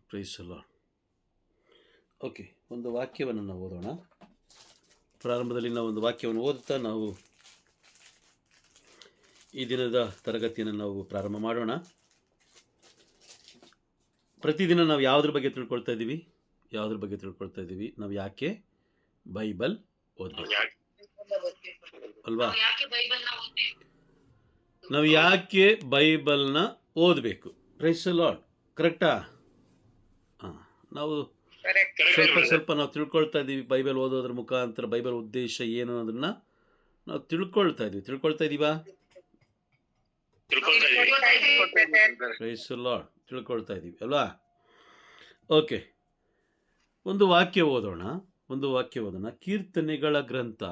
Price the lord. Okay, ಒಂದು ವಾಕ್ಯವನ್ನು ನಾವು ಓದೋಣ. ಪ್ರಾರಂಭದಲ್ಲಿ ನಾವು ಒಂದು ವಾಕ್ಯವನ್ನು ಓದುತ್ತಾ ನಾವು ಈ ದಿನದ ತರಗತಿಯನ್ನು ನಾವು ಪ್ರಾರಂಭ ಮಾಡೋಣ. ಪ್ರತಿದಿನ ನಾವು ಯಾವುದ್ರ ಬಗ್ಗೆ ತಿಳ್ಕೊಳ್ತಾ ಇದ್ದೀವಿ? ನಾವು ಯಾಕೆ ಬೈಬಲ್ ಓದಬೇಕು ಅಲ್ವಾ? ನಾವು ಯಾಕೆ ಬೈಬಲ್ನ ಓದಬೇಕು? Praise the Lord. ಕರೆಕ್ಟಾ? ನಾವು ಸ್ವಲ್ಪ ನಾವು ತಿಳ್ಕೊಳ್ತಾ ಇದ್ದೀವಿ. ಬೈಬಲ್ ಓದೋದ್ರ ಮುಖಾಂತರ ಬೈಬಲ್ ಉದ್ದೇಶ ಏನು ಅನ್ನೋದನ್ನ ನಾವು ತಿಳ್ಕೊಳ್ತಾ ಇದ್ದೀವಾ? Price the lord. ತಿಳ್ಕೊಳ್ತಾ ಇದ್ದೀವಿ ಅಲ್ವಾ? ಓಕೆ, ಒಂದು ವಾಕ್ಯ ಓದೋಣ. ಕೀರ್ತನೆಗಳ ಗ್ರಂಥ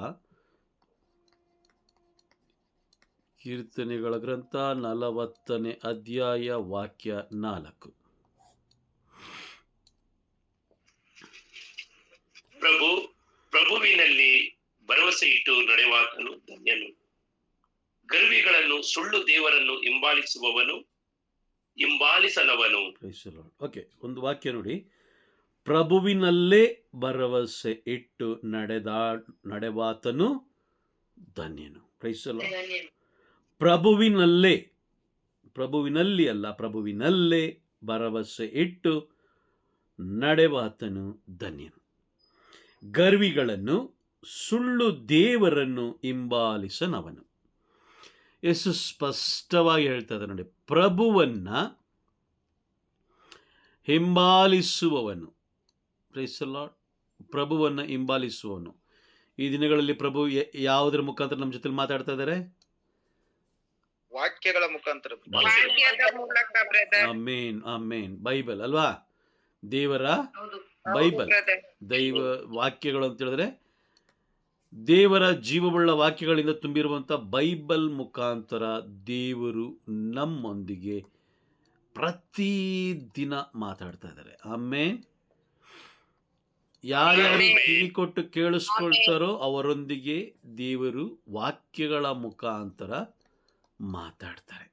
40ನೇ ಅಧ್ಯಾಯ ವಾಕ್ಯ 4. ಪ್ರಭುವಿನಲ್ಲಿ ಭರವಸೆ ಇಟ್ಟು ನಡೆವಾತನು ಧನ್ಯನು. ಗರ್ವಿಗಳನ್ನು ಸುಳ್ಳು ದೇವರನ್ನು ಹಿಂಬಾಲಿಸನವನು. ಓಕೆ, ಒಂದು ವಾಕ್ಯ ನೋಡಿ. ಪ್ರಭುವಿನಲ್ಲೇ ಭರವಸೆ ಇಟ್ಟು ನಡೆವಾತನು ಧನ್ಯನು. Price the lord. ಪ್ರಭುವಿನಲ್ಲೇ ಭರವಸೆ ಇಟ್ಟು ನಡೆವಾತನು ಧನ್ಯನು. ಗರ್ವಿಗಳನ್ನು ಸುಳ್ಳು ದೇವರನ್ನು ಹಿಂಬಾಲಿಸನವನು. ಎಷ್ಟು ಸ್ಪಷ್ಟವಾಗಿ ಹೇಳ್ತಾ ಇದ್ದಾರೆ ನೋಡಿ. ಪ್ರಭುವನ್ನ ಹಿಂಬಾಲಿಸುವವನು. Praise the lord. ಪ್ರಭುವನ್ನ ಹಿಂಬಾಲಿಸುವವನು. ಈ ದಿನಗಳಲ್ಲಿ ಪ್ರಭು ಯಾವುದರ ಮುಖಾಂತರ ನಮ್ಮ ಜೊತೆ ಮಾತಾಡ್ತಾ ಇದ್ದಾರೆ? ವಾಕ್ಯಗಳ ಮುಖಾಂತರ. ಆಮೇನ್, ಆಮೇನ್. ಬೈಬಲ್ ಅಲ್ವಾ? ದೇವರ ಬೈಬಲ್, ದೈವ ವಾಕ್ಯಗಳು ಅಂತ ಹೇಳಿದ್ರೆ ದೇವರ ಜೀವವುಳ್ಳ ವಾಕ್ಯಗಳಿಂದ ತುಂಬಿರುವಂಥ ಬೈಬಲ್ ಮುಖಾಂತರ ದೇವರು ನಮ್ಮೊಂದಿಗೆ ಪ್ರತಿದಿನ ಮಾತಾಡ್ತಾ ಇದ್ದಾರೆ. ಆಮೇನ್. ಯಾರ್ಯಾರು ಕಿವಿ ಕೊಟ್ಟು ಕೇಳಿಸ್ಕೊಳ್ತಾರೋ ಅವರೊಂದಿಗೆ ದೇವರು ವಾಕ್ಯಗಳ ಮುಖಾಂತರ ಮಾತಾಡ್ತಾರೆ.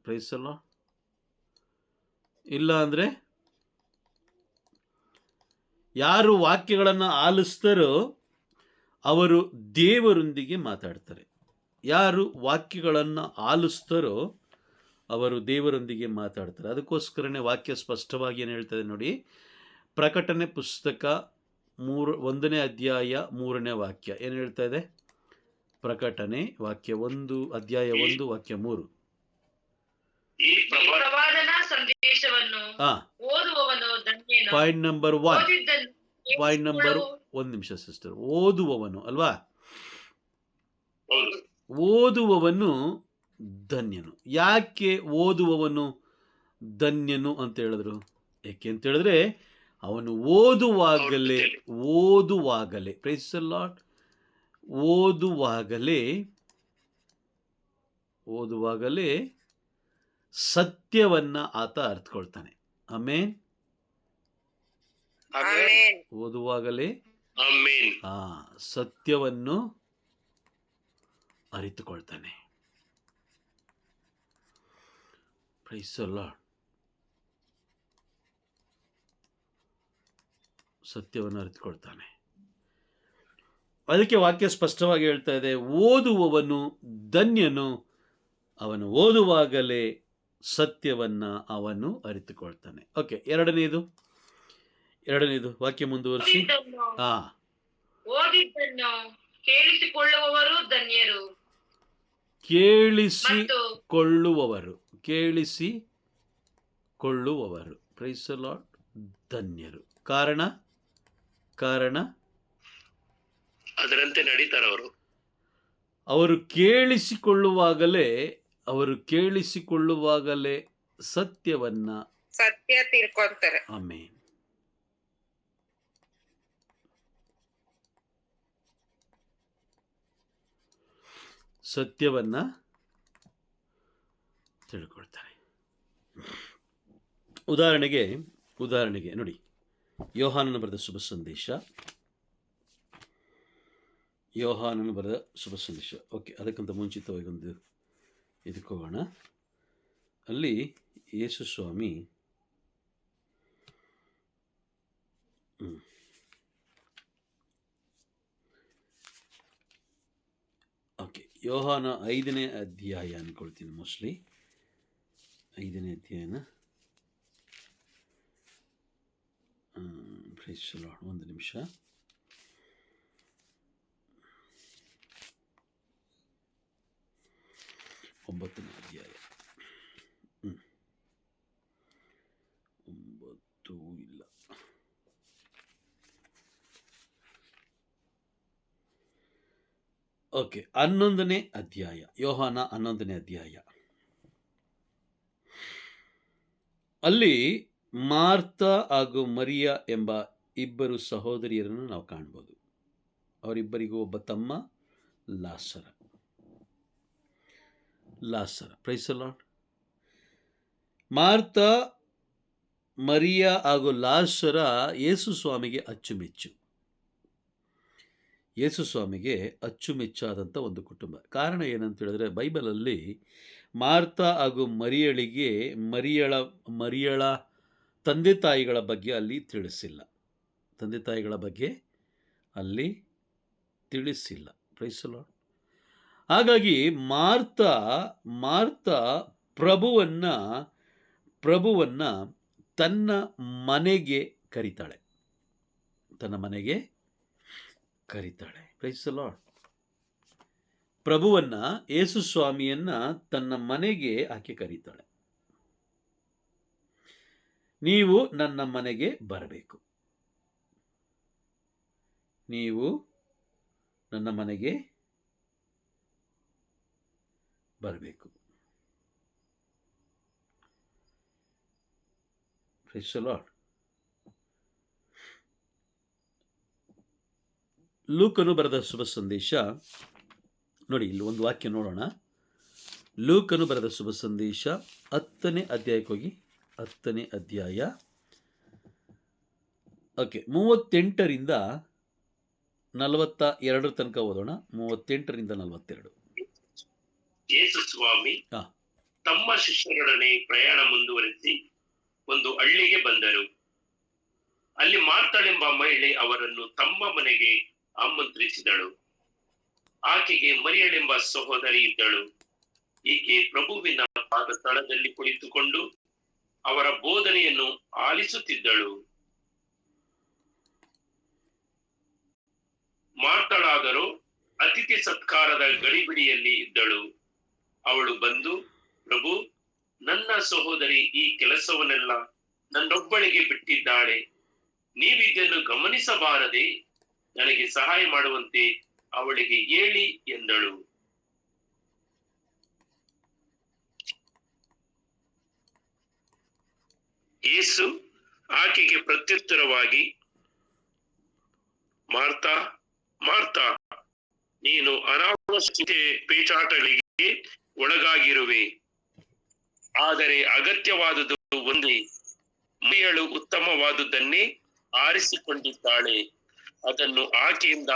Praise the Lord. ಇಲ್ಲ ಅಂದರೆ ಯಾರು ವಾಕ್ಯಗಳನ್ನು ಆಲಿಸ್ತಾರೋ ಅವರು ದೇವರೊಂದಿಗೆ ಮಾತಾಡ್ತಾರೆ. ಅದಕ್ಕೋಸ್ಕರನೇ ವಾಕ್ಯ ಸ್ಪಷ್ಟವಾಗಿ ಏನು ಹೇಳ್ತದೆ ನೋಡಿ. ಪ್ರಕಟಣೆ ಪುಸ್ತಕ 1ನೇ ಅಧ್ಯಾಯ 3ನೇ ವಾಕ್ಯ ಏನು ಹೇಳ್ತಾ ಇದೆ? ಪ್ರಕಟಣೆ ಅಧ್ಯಾಯ 1 ವಾಕ್ಯ 3. ಈ ಪ್ರವಾದನಾ ಸಂದೇಶವನ್ನು ಓದುವವನು ಧನ್ಯನು. Point number 1. ಒಂದು ನಿಮಿಷ ಸಿಸ್ಟರ್. ಓದುವವನು ಅಲ್ವಾ? ಓದುವವನು ಧನ್ಯನು. ಯಾಕೆ ಓದುವವನು ಧನ್ಯನು ಅಂತ ಹೇಳಿದ್ರು? ಯಾಕೆ ಅಂತ ಹೇಳಿದ್ರೆ ಅವನು ಓದುವಾಗಲೇ ಪ್ರೈಸ್ ದಿ ಲಾರ್ಡ್, ಓದುವಾಗಲೇ ಸತ್ಯವನ್ನ ಆತ ಅರ್ಥಕೊಳ್ತಾನೆ. ಆಮೇನ್. ಓದುವಾಗಲೇ ಸತ್ಯವನ್ನು ಅರಿತುಕೊಳ್ತಾನೆ. Price the lord. ಸತ್ಯವನ್ನು ಅರಿತುಕೊಳ್ತಾನೆ. ಅದಕ್ಕೆ ವಾಕ್ಯ ಸ್ಪಷ್ಟವಾಗಿ ಹೇಳ್ತಾ ಇದೆ, ಓದುವವನು ಧನ್ಯನು, ಅವನು ಓದುವಾಗಲೇ ಸತ್ಯವನ್ನ ಅವನು ಅರಿತುಕೊಳ್ತಾನೆ. ಓಕೆ, ಎರಡನೇದು ವಾಕ್ಯ ಮುಂದುವರಿಸಿ. ಓದಿದ್ದನ್ನು ಕೇಳಿಸಿಕೊಳ್ಳುವವರು ಧನ್ಯರು. ಕೇಳಿಸಿಕೊಳ್ಳುವವರು ಪ್ರೈಸ್ ದಿ ಲಾರ್ಡ್ ಧನ್ಯರು. ಕಾರಣ ಅದರಂತೆ ನಡೀತಾರವರು. ಅವರು ಕೇಳಿಸಿಕೊಳ್ಳುವಾಗಲೇ ಸತ್ಯ ತಿಳ್ಕೊಂತಾರೆ. ಆಮೇನ್. ಸತ್ಯವನ್ನ ತಿಳ್ಕೊಳ್ತಾರೆ. ಉದಾಹರಣೆಗೆ ನೋಡಿ, ಯೋಹಾನನ ಬರೆದ ಶುಭ ಸಂದೇಶ. ಓಕೆ, ಅದಕ್ಕಿಂತ ಮುಂಚಿತವಾಗಿ ಒಂದು ಇದಕ್ಕೆ ಹೋಗೋಣ. ಅಲ್ಲಿ ಯೇಸು ಸ್ವಾಮಿ ಓಕೆ, ಯೋಹಾನ 5ನೇ ಅಧ್ಯಾಯ ಅಂದ್ಕೊಳ್ತೀನಿ, ಮೋಸ್ಟ್ಲಿ 5ನೇ ಅಧ್ಯಾಯನ. ಒಂದು ನಿಮಿಷ. ಒಂಬತ್ತನೇ ಅಧ್ಯಾಯ. 9 ಇಲ್ಲ. ಓಕೆ, 11ನೇ ಅಧ್ಯಾಯ, ಯೋಹಾನ 11ನೇ ಅಧ್ಯಾಯ. ಅಲ್ಲಿ ಮಾರ್ತಾ ಹಾಗೂ ಮರಿಯ ಎಂಬ ಇಬ್ಬರು ಸಹೋದರಿಯರನ್ನು ನಾವು ಕಾಣ್ಬೋದು. ಅವರಿಬ್ಬರಿಗೂ ಒಬ್ಬ ತಮ್ಮ ಲಾಸರ. Price the lord. ಮಾರ್ತಾ, ಮರಿಯ ಹಾಗೂ ಲಾಸರ ಯೇಸು ಸ್ವಾಮಿಗೆ ಅಚ್ಚುಮೆಚ್ಚು. ಯೇಸು ಸ್ವಾಮಿಗೆ ಅಚ್ಚುಮೆಚ್ಚಾದಂಥ ಒಂದು ಕುಟುಂಬ. ಕಾರಣ ಏನಂತ ಹೇಳಿದ್ರೆ, ಬೈಬಲಲ್ಲಿ ಮಾರ್ತಾ ಹಾಗೂ ಮರಿಯಳ ತಂದೆ ತಾಯಿಗಳ ಬಗ್ಗೆ ಅಲ್ಲಿ ತಿಳಿಸಿಲ್ಲ. Price the lord. ಹಾಗಾಗಿ ಮಾರ್ತಾ ಪ್ರಭುವನ್ನ ತನ್ನ ಮನೆಗೆ ಕರೀತಾಳೆ. Praise the lord. ಪ್ರಭುವನ್ನ, ಯೇಸು ಸ್ವಾಮಿಯನ್ನ ತನ್ನ ಮನೆಗೆ ಆಕೆ ಕರೀತಾಳೆ. ನೀವು ನನ್ನ ಮನೆಗೆ ಬರಬೇಕು. Price the lord. ಲೂಕನು ಬರೆದ ಶುಭ ಸಂದೇಶ ನೋಡಿ, ಇಲ್ಲಿ ಒಂದು ವಾಕ್ಯ ನೋಡೋಣ. ಲೂಕನು ಬರೆದ ಶುಭ ಸಂದೇಶ 10ನೇ ಅಧ್ಯಾಯಕ್ಕೆ ಹೋಗಿ. 10ನೇ ಅಧ್ಯಾಯ, ಓಕೆ, 38ರಿಂದ 42 ತನಕ ಓದೋಣ. 38ರಿಂದ 42. ಯೇಸು ಸ್ವಾಮಿ ತಮ್ಮ ಶಿಷ್ಯರೊಡನೆ ಪ್ರಯಾಣ ಮುಂದುವರಿಸಿ ಒಂದು ಹಳ್ಳಿಗೆ ಬಂದರು. ಅಲ್ಲಿ ಮಾರ್ತಾಳೆಂಬ ಮಹಿಳೆ ಅವರನ್ನು ತಮ್ಮ ಮನೆಗೆ ಆಮಂತ್ರಿಸಿದಳು. ಆಕೆಗೆ ಮರಿಯಳೆಂಬ ಸಹೋದರಿ ಇದ್ದಳು. ಈಕೆ ಪ್ರಭುವಿನ ಪಾದ ಸ್ಥಳದಲ್ಲಿ ಕುಳಿತುಕೊಂಡು ಅವರ ಬೋಧನೆಯನ್ನು ಆಲಿಸುತ್ತಿದ್ದಳು. ಮಾರ್ತಾಳಾದರೂ ಅತಿಥಿ ಸತ್ಕಾರದ ಗಡಿಬಿಡಿಯಲ್ಲಿ ಇದ್ದಳು. ಅವಳು ಬಂದು, ಪ್ರಭು, ನನ್ನ ಸಹೋದರಿ ಈ ಕೆಲಸವನ್ನೆಲ್ಲ ನನ್ನೊಬ್ಬಳಿಗೆ ಬಿಟ್ಟಿದ್ದಾಳೆ. ನೀವಿದನ್ನು ಗಮನಿಸಬಾರದೆ? ನನಗೆ ಸಹಾಯ ಮಾಡುವಂತೆ ಅವಳಿಗೆ ಹೇಳಿ ಎಂದಳು. ಯೇಸು ಆಕೆಗೆ ಪ್ರತ್ಯುತ್ತರವಾಗಿ, ಮಾರ್ತಾ, ಮಾರ್ತಾ, ನೀನು ಅನಾವಶ್ಯಕ ಪೇಚಾಟಗಳಿಗೆ ಒಳಗಾಗಿರುವೆ. ಆದರೆ ಅಗತ್ಯವಾದುದು ಒಂದೇ. ಮರಿಯಳು ಉತ್ತಮವಾದುದನ್ನೇ ಆರಿಸಿಕೊಂಡಿದ್ದಾಳೆ, ಅದನ್ನು ಆಕೆಯಿಂದ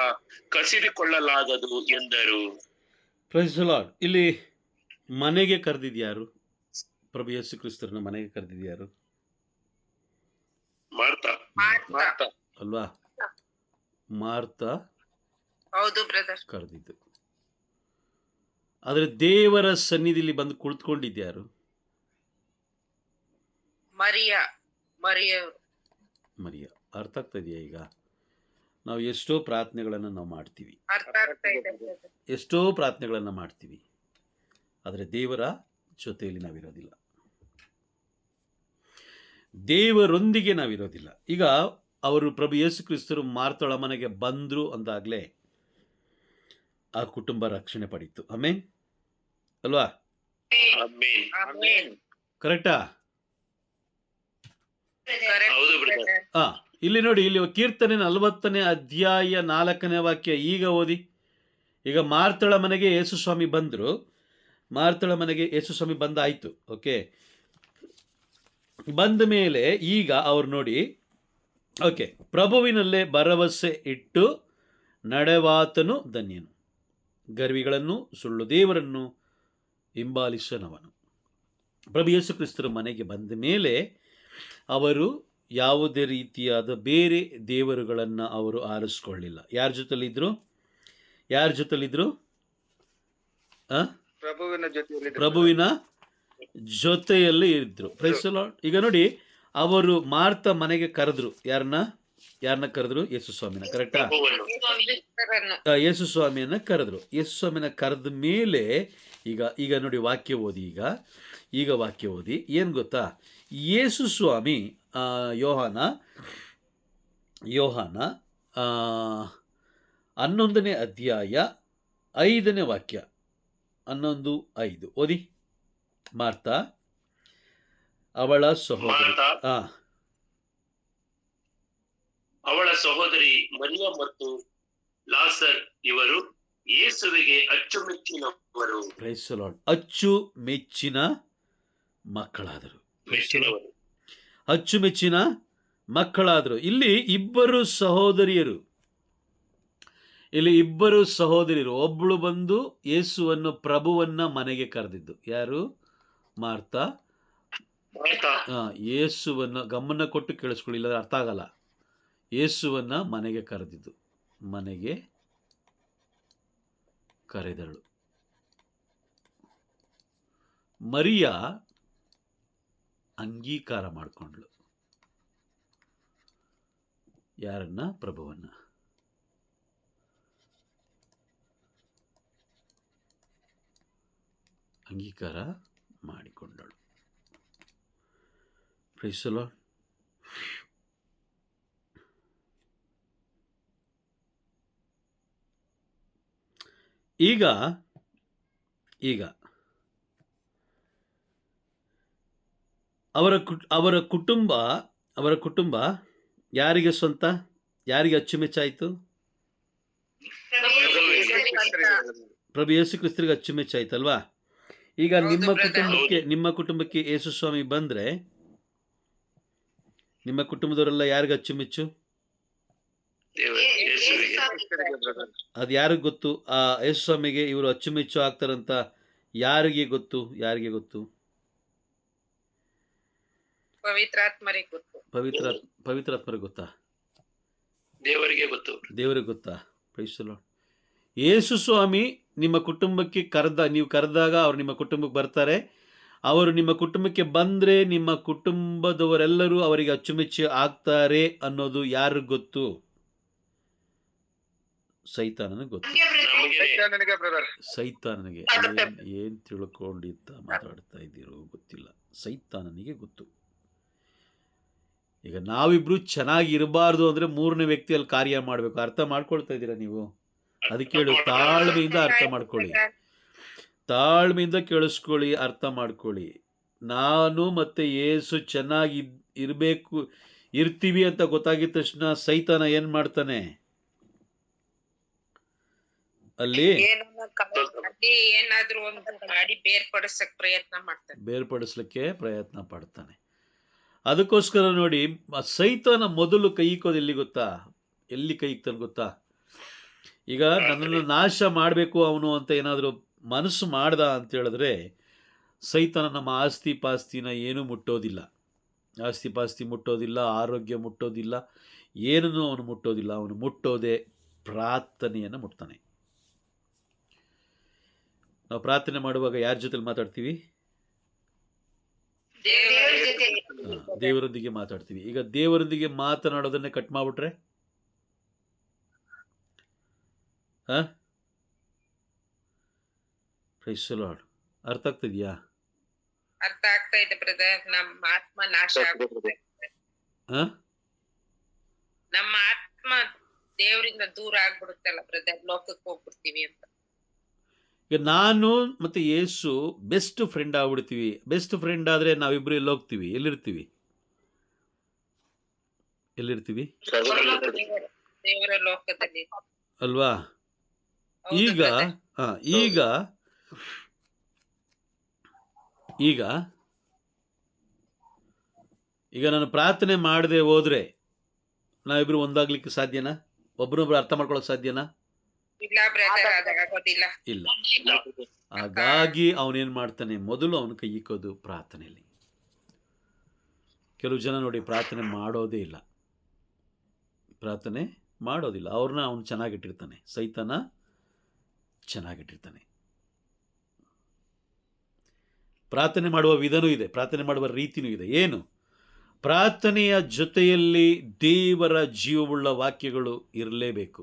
ಕಸಿದುಕೊಳ್ಳಲಾಗದು ಎಂದರು. Praise the Lord. ಇಲ್ಲಿ ಮನೆಗೆ ಕರೆದಿದ್ಯಾರು? ಪ್ರಭು ಯೇಸು ಕ್ರಿಸ್ತರನ್ನ ಮನೆಗೆ ಕರೆದಿದ್ಯಾರು? ಮಾರ್ತಾ ಅಲ್ವಾ? ಮಾರ್ತಾ ಹೌದು ಬ್ರದರ್, ಕರೆದಿದ್ದು. ಆದ್ರೆ ದೇವರ ಸನ್ನಿಧಿಲಿ ಬಂದು ಕುಳಿತುಕೊಂಡಿದ್ಯಾರು? ಮರಿಯ. ಅರ್ಥ ಆಗ್ತಾ ಇದೆಯಾ? ಈಗ ನಾವು ಎಷ್ಟೋ ಪ್ರಾರ್ಥನೆಗಳನ್ನು ಮಾಡ್ತೀವಿ, ಆದರೆ ದೇವರ ಜೊತೆಯಲ್ಲಿ ನಾವಿರೋದಿಲ್ಲ, ದೇವರೊಂದಿಗೆ ನಾವಿರೋದಿಲ್ಲ. ಈಗ ಅವರು ಪ್ರಭು ಯೇಸು ಕ್ರಿಸ್ತರು ಮಾರ್ತಾಳ ಮನೆಗೆ ಬಂದ್ರು ಅಂದಾಗಲೇ ಆ ಕುಟುಂಬ ರಕ್ಷಣೆ ಪಡೀತು. ಆಮೆನ್ ಅಲ್ವಾ? ಕರೆಕ್ಟಾ? ಇಲ್ಲಿ ನೋಡಿ, ಇಲ್ಲಿ ಕೀರ್ತನೆ 40ನೇ ಅಧ್ಯಾಯ 4ನೇ ವಾಕ್ಯ ಈಗ ಓದಿ. ಈಗ ಮಾರ್ತಾಳ ಮನೆಗೆ ಯೇಸು ಸ್ವಾಮಿ ಬಂದ್ರು. ಮಾರ್ತಾಳ ಮನೆಗೆ ಯೇಸು ಸ್ವಾಮಿ ಬಂದಾಯ್ತು. ಓಕೆ, ಬಂದ ಮೇಲೆ ಈಗ ಅವ್ರು ನೋಡಿ, ಓಕೆ, ಪ್ರಭುವಿನಲ್ಲೇ ಭರವಸೆ ಇಟ್ಟು ನಡೆವಾತನು ಧನ್ಯನು, ಗರ್ವಿಗಳನ್ನು ಸುಳ್ಳು ದೇವರನ್ನು ಹಿಂಬಾಲಿಸನವನು. ಪ್ರಭು ಯೇಸು ಕ್ರಿಸ್ತರ ಮನೆಗೆ ಬಂದ ಮೇಲೆ ಅವರು ಯಾವುದೇ ರೀತಿಯಾದ ಬೇರೆ ದೇವರುಗಳನ್ನು ಅವರು ಆರಿಸ್ಕೊಳ್ಳಿಲ್ಲ. ಯಾರ ಜೊತೆಲಿದ್ರು? ಪ್ರಭುವಿನ ಜೊತೆಯಲ್ಲಿ ಇದ್ರು. Praise the lord. ಈಗ ನೋಡಿ, ಅವರು ಮಾರ್ತ ಮನೆಗೆ ಕರೆದ್ರು. ಯಾರನ್ನ ಕರೆದ್ರು? ಯೇಸು ಸ್ವಾಮಿನ. ಕರೆಕ್ಟಾ? ಯೇಸು ಸ್ವಾಮಿಯನ್ನ ಕರೆದ್ರು. ಯೇಸು ಸ್ವಾಮಿನ ಕರೆದ ಮೇಲೆ ಈಗ ನೋಡಿ, ವಾಕ್ಯ ಓದಿ. ಈಗ ವಾಕ್ಯ ಓದಿ. ಏನು ಗೊತ್ತಾ? ಯೇಸು ಸ್ವಾಮಿ ಯೋಹಾನ 11ನೇ ಅಧ್ಯಾಯ 5ನೇ ವಾಕ್ಯ, 11:5 ಓದಿ. ಮಾರ್ತಾ ಅವಳ ಸಹೋದರಿ ಮರಿಯ ಮತ್ತು ಲಾಸರ್ ಇವರು ಯೇಸುವಿಗೆ ಅಚ್ಚುಮೆಚ್ಚಿನವರು. Price the lord. ಅಚ್ಚುಮೆಚ್ಚಿನ ಮಕ್ಕಳಾದರು. ಅಚ್ಚುಮೆಚ್ಚಿನ ಮಕ್ಕಳಾದರು. ಇಲ್ಲಿ ಇಬ್ಬರು ಸಹೋದರಿಯರು. ಒಬ್ಬಳು ಬಂದು ಯೇಸುವನ್ನು, ಪ್ರಭುವನ್ನ ಮನೆಗೆ ಕರೆದಿದ್ದು. ಯಾರು? ಮಾರ್ತಾ. ಯೇಸುವನ್ನ ಗಮನ ಕೊಟ್ಟು ಕೇಳಿಸ್ಕೊಳ್ಳಿ, ಇಲ್ಲ ಅರ್ಥ ಆಗಲ್ಲ. ಯೇಸುವನ್ನ ಮನೆಗೆ ಕರೆದಿದ್ದು. ಮನೆಗೆ ಕರೆದಳು. ಮರಿಯ ಅಂಗೀಕಾರ ಮಾಡಿಕೊಂಡ್ಳು. ಯಾರನ್ನ? ಪ್ರಭುವನ್ನ. ಅಂಗೀಕಾರ ಮಾಡಿಕೊಂಡಳು. Price the lord. ಈಗ ಅವರ ಕುಟುಂಬ ಯಾರಿಗೆ ಸ್ವಂತ? ಯಾರಿಗೆ ಅಚ್ಚುಮೆಚ್ಚಾಯಿತು? ಪ್ರಭು ಯೇಸು ಕ್ರಿಸ್ತರಿಗೆ ಅಚ್ಚುಮೆಚ್ಚಾಯ್ತಲ್ವಾ? ಈಗ ನಿಮ್ಮ ಕುಟುಂಬಕ್ಕೆ ಯೇಸು ಸ್ವಾಮಿ ಬಂದ್ರೆ, ನಿಮ್ಮ ಕುಟುಂಬದವರೆಲ್ಲ ಯಾರಿಗೆ ಅಚ್ಚುಮೆಚ್ಚು? ಅದು ಯಾರಿಗೆ ಗೊತ್ತು? ಆ ಯೇಸು ಸ್ವಾಮಿಗೆ ಇವರು ಅಚ್ಚುಮೆಚ್ಚು ಆಗ್ತಾರಂತ ಯಾರಿಗೆ ಗೊತ್ತು? ಪವಿತ್ರಾತ್ಮರಿಗೆ ಗೊತ್ತಾ? ದೇವರಿಗೆ ಗೊತ್ತಾ? Praise the lord. ಯೇಸು ಸ್ವಾಮಿ ನಿಮ್ಮ ಕುಟುಂಬಕ್ಕೆ ನೀವು ಕರೆದಾಗ ಅವ್ರು ನಿಮ್ಮ ಕುಟುಂಬಕ್ಕೆ ಬರ್ತಾರೆ. ಅವರು ನಿಮ್ಮ ಕುಟುಂಬಕ್ಕೆ ಬಂದ್ರೆ ನಿಮ್ಮ ಕುಟುಂಬದವರೆಲ್ಲರೂ ಅವರಿಗೆ ಅಚ್ಚುಮೆಚ್ಚು ಆಗ್ತಾರೆ ಅನ್ನೋದು ಯಾರಿಗೆ ಗೊತ್ತು? ಸೈತಾನನಿಗೆ ಗೊತ್ತು. ಸೈತಾನನಿಗೆ. ಏನ್ ತಿಳ್ಕೊಂಡಿದ್ದ ಮಾತಾಡ್ತಾ ಇದ್ದೀರೋ ಗೊತ್ತಿಲ್ಲ. ಸೈತಾನನಿಗೆ ಗೊತ್ತು. ಈಗ ನಾವಿಬ್ರು ಚೆನ್ನಾಗಿರಬಾರ್ದು ಅಂದ್ರೆ ಮೂರನೇ ವ್ಯಕ್ತಿಯಲ್ಲಿ ಕಾರ್ಯ ಮಾಡಬೇಕು. ಅರ್ಥ ಮಾಡ್ಕೊಳ್ತಾ ಇದ್ದೀರಾ ನೀವು? ಅದಕ್ಕೆ ಹೇಳು, ತಾಳ್ಮೆಯಿಂದ ಅರ್ಥ ಮಾಡ್ಕೊಳ್ಳಿ, ತಾಳ್ಮೆಯಿಂದ ಕೇಳಿಸ್ಕೊಳ್ಳಿ, ಅರ್ಥ ಮಾಡ್ಕೊಳ್ಳಿ. ನಾನು ಮತ್ತೆ ಯೇಸು ಚೆನ್ನಾಗಿ ಇರ್ತೀವಿ ಅಂತ ಗೊತ್ತಾಗಿದ ತಕ್ಷಣ ಸೈತಾನ ಏನ್ ಮಾಡ್ತಾನೆ? ಅಲ್ಲಿ ಬೇರ್ಪಡಿಸ್ಲಿಕ್ಕೆ ಪ್ರಯತ್ನ ಪಡ್ತಾನೆ. ಅದಕ್ಕೋಸ್ಕರ ನೋಡಿ, ಸೈತಾನ ಮೊದಲು ಕೈ ಇಕ್ಕೋದು ಎಲ್ಲಿ ಕೈ ಇಕ್ತಾನೆ ಗೊತ್ತಾ? ಈಗ ನನ್ನನ್ನು ನಾಶ ಮಾಡಬೇಕು ಅವನು ಅಂತ ಏನಾದರೂ ಮನಸ್ಸು ಮಾಡ್ದ ಅಂತ ಹೇಳಿದ್ರೆ, ಸೈತಾನ ನಮ್ಮ ಆಸ್ತಿ ಪಾಸ್ತಿನ ಏನೂ ಮುಟ್ಟೋದಿಲ್ಲ. ಆಸ್ತಿ ಪಾಸ್ತಿ ಮುಟ್ಟೋದಿಲ್ಲ, ಆರೋಗ್ಯ ಮುಟ್ಟೋದಿಲ್ಲ, ಏನನ್ನೂ ಅವನು ಮುಟ್ಟೋದಿಲ್ಲ. ಅವನು ಮುಟ್ಟೋದೇ ಪ್ರಾರ್ಥನೆಯನ್ನು ಮುಟ್ತಾನೆ. ನಾವು ಪ್ರಾರ್ಥನೆ ಮಾಡುವಾಗ ಯಾರ ಜೊತೆಲಿ ಮಾತಾಡ್ತೀವಿ? ದೇವರೊಂದಿಗೆ ಮಾತಾಡ್ತೀವಿ. ಈಗ ದೇವರೊಂದಿಗೆ ಮಾತನಾಡೋದನ್ನೇ ಕಟ್ ಮಾಡ್ಬಿಟ್ರೆ ಪ್ರೈಸ್ ದಿ ಲಾರ್ಡ್. ಅರ್ಥ ಆಗ್ತಿದ್ಯಾ? ಅರ್ಥ ಆಗ್ತಾ ಇದೆ ಬ್ರದರ್. ನಮ್ಮ ಆತ್ಮ ನಾಶ ಆಗುತ್ತೆ. ನಮ್ಮ ಆತ್ಮ ದೇವರಿಂದ ದೂರ ಆಗ್ಬಿಡುತ್ತಲ್ಲ ಬ್ರದರ್, ಲೋಕಕ್ಕೆ ಹೋಗ್ಬಿಡ್ತೀವಿ ಅಂತ. ಈಗ ನಾನು ಮತ್ತೆ ಯೇಸು ಬೆಸ್ಟ್ ಫ್ರೆಂಡ್ ಆಗ್ಬಿಡ್ತೀವಿ. ಬೆಸ್ಟ್ ಫ್ರೆಂಡ್ ಆದ್ರೆ ನಾವಿಬ್ರು ಎಲ್ಲಿ ಹೋಗ್ತೀವಿ? ಎಲ್ಲಿರ್ತೀವಿ? ದೇವರ ಲೋಕದಲ್ಲಿ ಅಲ್ವಾ? ಈಗ ನಾನು ಪ್ರಾರ್ಥನೆ ಮಾಡದೆ ಹೋದ್ರೆ ನಾವಿಬ್ರು ಒಂದಾಗ್ಲಿಕ್ಕೆ ಸಾಧ್ಯನಾ? ಒಬ್ರೊಬ್ರು ಅರ್ಥ ಮಾಡ್ಕೊಳಕ್ ಸಾಧ್ಯನಾ? ಇಲ್ಲ ಬ್ರದರ್, ಅದಾಗೋದಿಲ್ಲ. ಇಲ್ಲ. ಹಾಗಾಗಿ ಅವನೇನು ಮಾಡ್ತಾನೆ, ಮೊದಲು ಅವನ ಕೈ ಇಕ್ಕೋದು ಪ್ರಾರ್ಥನೆಯಲ್ಲಿ. ಕೆಲವು ಜನ ನೋಡಿ ಪ್ರಾರ್ಥನೆ ಮಾಡೋದೇ ಇಲ್ಲ, ಪ್ರಾರ್ಥನೆ ಮಾಡೋದಿಲ್ಲ. ಅವ್ರನ್ನ ಅವನು ಚೆನ್ನಾಗಿಟ್ಟಿರ್ತಾನೆ, ಸೈತಾನ ಚೆನ್ನಾಗಿಟ್ಟಿರ್ತಾನೆ. ಪ್ರಾರ್ಥನೆ ಮಾಡುವ ವಿಧನೂ ಇದೆ, ಪ್ರಾರ್ಥನೆ ಮಾಡುವ ರೀತಿಯೂ ಇದೆ. ಏನು? ಪ್ರಾರ್ಥನೆಯ ಜೊತೆಯಲ್ಲಿ ದೇವರ ಜೀವವುಳ್ಳ ವಾಕ್ಯಗಳು ಇರಲೇಬೇಕು.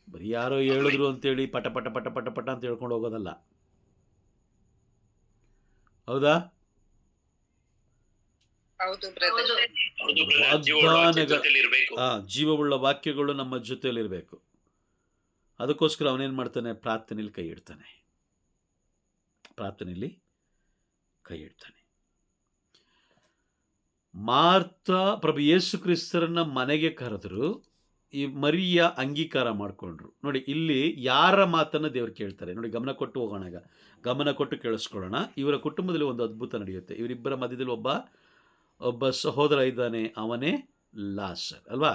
ಬರೀ ಯಾರೋ ಹೇಳಿದ್ರು ಅಂತೇಳಿ ಪಟ ಪಟ ಪಟ ಪಟ ಪಟ ಅಂತ ಹೇಳ್ಕೊಂಡು ಹೋಗೋದಲ್ಲ. ಹೌದಾ? ಜೀವವುಳ್ಳ ವಾಕ್ಯಗಳು ನಮ್ಮ ಜೊತೆಯಲ್ಲಿರಬೇಕು. ಅದಕ್ಕೋಸ್ಕರ ಅವನೇನು ಮಾಡ್ತಾನೆ, ಪ್ರಾರ್ಥನೆಯಲ್ಲಿ ಕೈ ಇಡ್ತಾನೆ, ಪ್ರಾರ್ಥನೆಯಲ್ಲಿ ಕೈ ಇಡ್ತಾನೆ. ಮಾರ್ತಾ ಪ್ರಭು ಯೇಸು ಕ್ರಿಸ್ತರನ್ನ ಮನೆಗೆ ಕರೆದ್ರು, ಈ ಮರಿಯ ಅಂಗೀಕಾರ ಮಾಡಿಕೊಂಡ್ರು. ನೋಡಿ, ಇಲ್ಲಿ ಯಾರ ಮಾತನ್ನು ದೇವರು ಕೇಳ್ತಾರೆ ನೋಡಿ, ಗಮನ ಕೊಟ್ಟು ಹೋಗೋಣ. ಈಗ ಗಮನ ಕೊಟ್ಟು ಕೇಳಿಸ್ಕೊಳ್ಳೋಣ. ಇವರ ಕುಟುಂಬದಲ್ಲಿ ಒಂದು ಅದ್ಭುತ ನಡೆಯುತ್ತೆ. ಇವರಿಬ್ಬರ ಮಧ್ಯದಲ್ಲಿ ಒಬ್ಬ ಸಹೋದರ ಇದ್ದಾನೆ, ಅವನೇ ಲಾಸರ್ ಅಲ್ವಾ?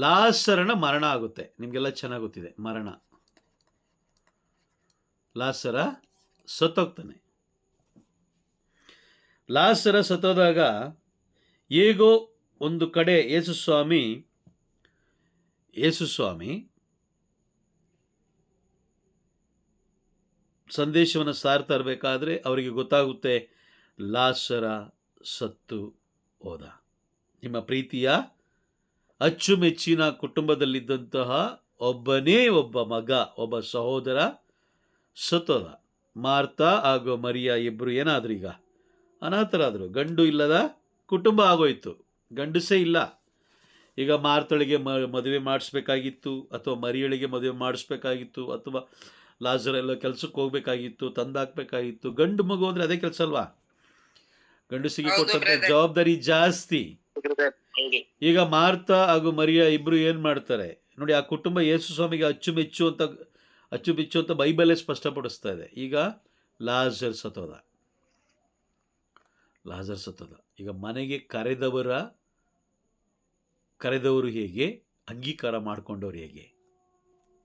ಲಾಸರನ ಮರಣ ಆಗುತ್ತೆ. ನಿಮ್ಗೆಲ್ಲ ಚೆನ್ನಾಗಿ ಗೊತ್ತಿದೆ ಮರಣ. ಲಾಸರ ಸತ್ತೋಗ್ತಾನೆ. ಲಾಸರ ಸತ್ತೋದಾಗ ಹೇಗೋ ಒಂದು ಕಡೆ ಯೇಸು ಸ್ವಾಮಿ ಸಂದೇಶವನ್ನು ಸಾರ್ತಾ ಇರಬೇಕಾದ್ರೆ ಅವರಿಗೆ ಗೊತ್ತಾಗುತ್ತೆ, ಲಾಸರ ಸತ್ತು ಹೋದ. ನಿಮ್ಮ ಪ್ರೀತಿಯ ಅಚ್ಚುಮೆಚ್ಚಿನ ಕುಟುಂಬದಲ್ಲಿದ್ದಂತಹ ಒಬ್ಬನೇ ಒಬ್ಬ ಮಗ, ಒಬ್ಬ ಸಹೋದರ ಸತ್ತೋದ. ಮಾರ್ತಾ ಹಾಗೂ ಮರಿಯ ಇಬ್ಬರು ಏನಾದ್ರು ಈಗ ಅನಾಥರಾದರು. ಗಂಡು ಇಲ್ಲದ ಕುಟುಂಬ ಆಗೋಯ್ತು, ಗಂಡಸೇ ಇಲ್ಲ. ಈಗ ಮಾರ್ತಳಿಗೆ ಮದುವೆ ಮಾಡಿಸ್ಬೇಕಾಗಿತ್ತು, ಅಥವಾ ಮರಿಯಳಿಗೆ ಮದುವೆ ಮಾಡಿಸ್ಬೇಕಾಗಿತ್ತು, ಅಥವಾ ಲಾಸರೆಲ್ಲ ಕೆಲಸಕ್ಕೆ ಹೋಗ್ಬೇಕಾಗಿತ್ತು, ತಂದಾಕ್ಬೇಕಾಗಿತ್ತು. ಗಂಡು ಮಗು ಅಂದರೆ ಅದೇ ಕೆಲಸ ಅಲ್ವಾ? ಗಂಡಸಿಗೆ ಕೊಟ್ಟಂತ ಜವಾಬ್ದಾರಿ ಜಾಸ್ತಿ. ಈಗ ಮಾರ್ತಾ ಹಾಗೂ ಮರಿಯ ಇಬ್ರು ಏನು ಮಾಡ್ತಾರೆ ನೋಡಿ, ಆ ಕುಟುಂಬ ಯೇಸು ಸ್ವಾಮಿಗೆ ಅಚ್ಚುಮೆಚ್ಚು ಅಂತ ಬೈಬಲೇ ಸ್ಪಷ್ಟಪಡಿಸ್ತಾ ಇದೆ. ಈಗ ಲಾಸರ್ ಸತ್ತೋದ. ಈಗ ಮನೆಗೆ ಕರೆದವರು ಹೇಗೆ, ಅಂಗೀಕಾರ ಮಾಡಿಕೊಂಡವ್ರು ಹೇಗೆ?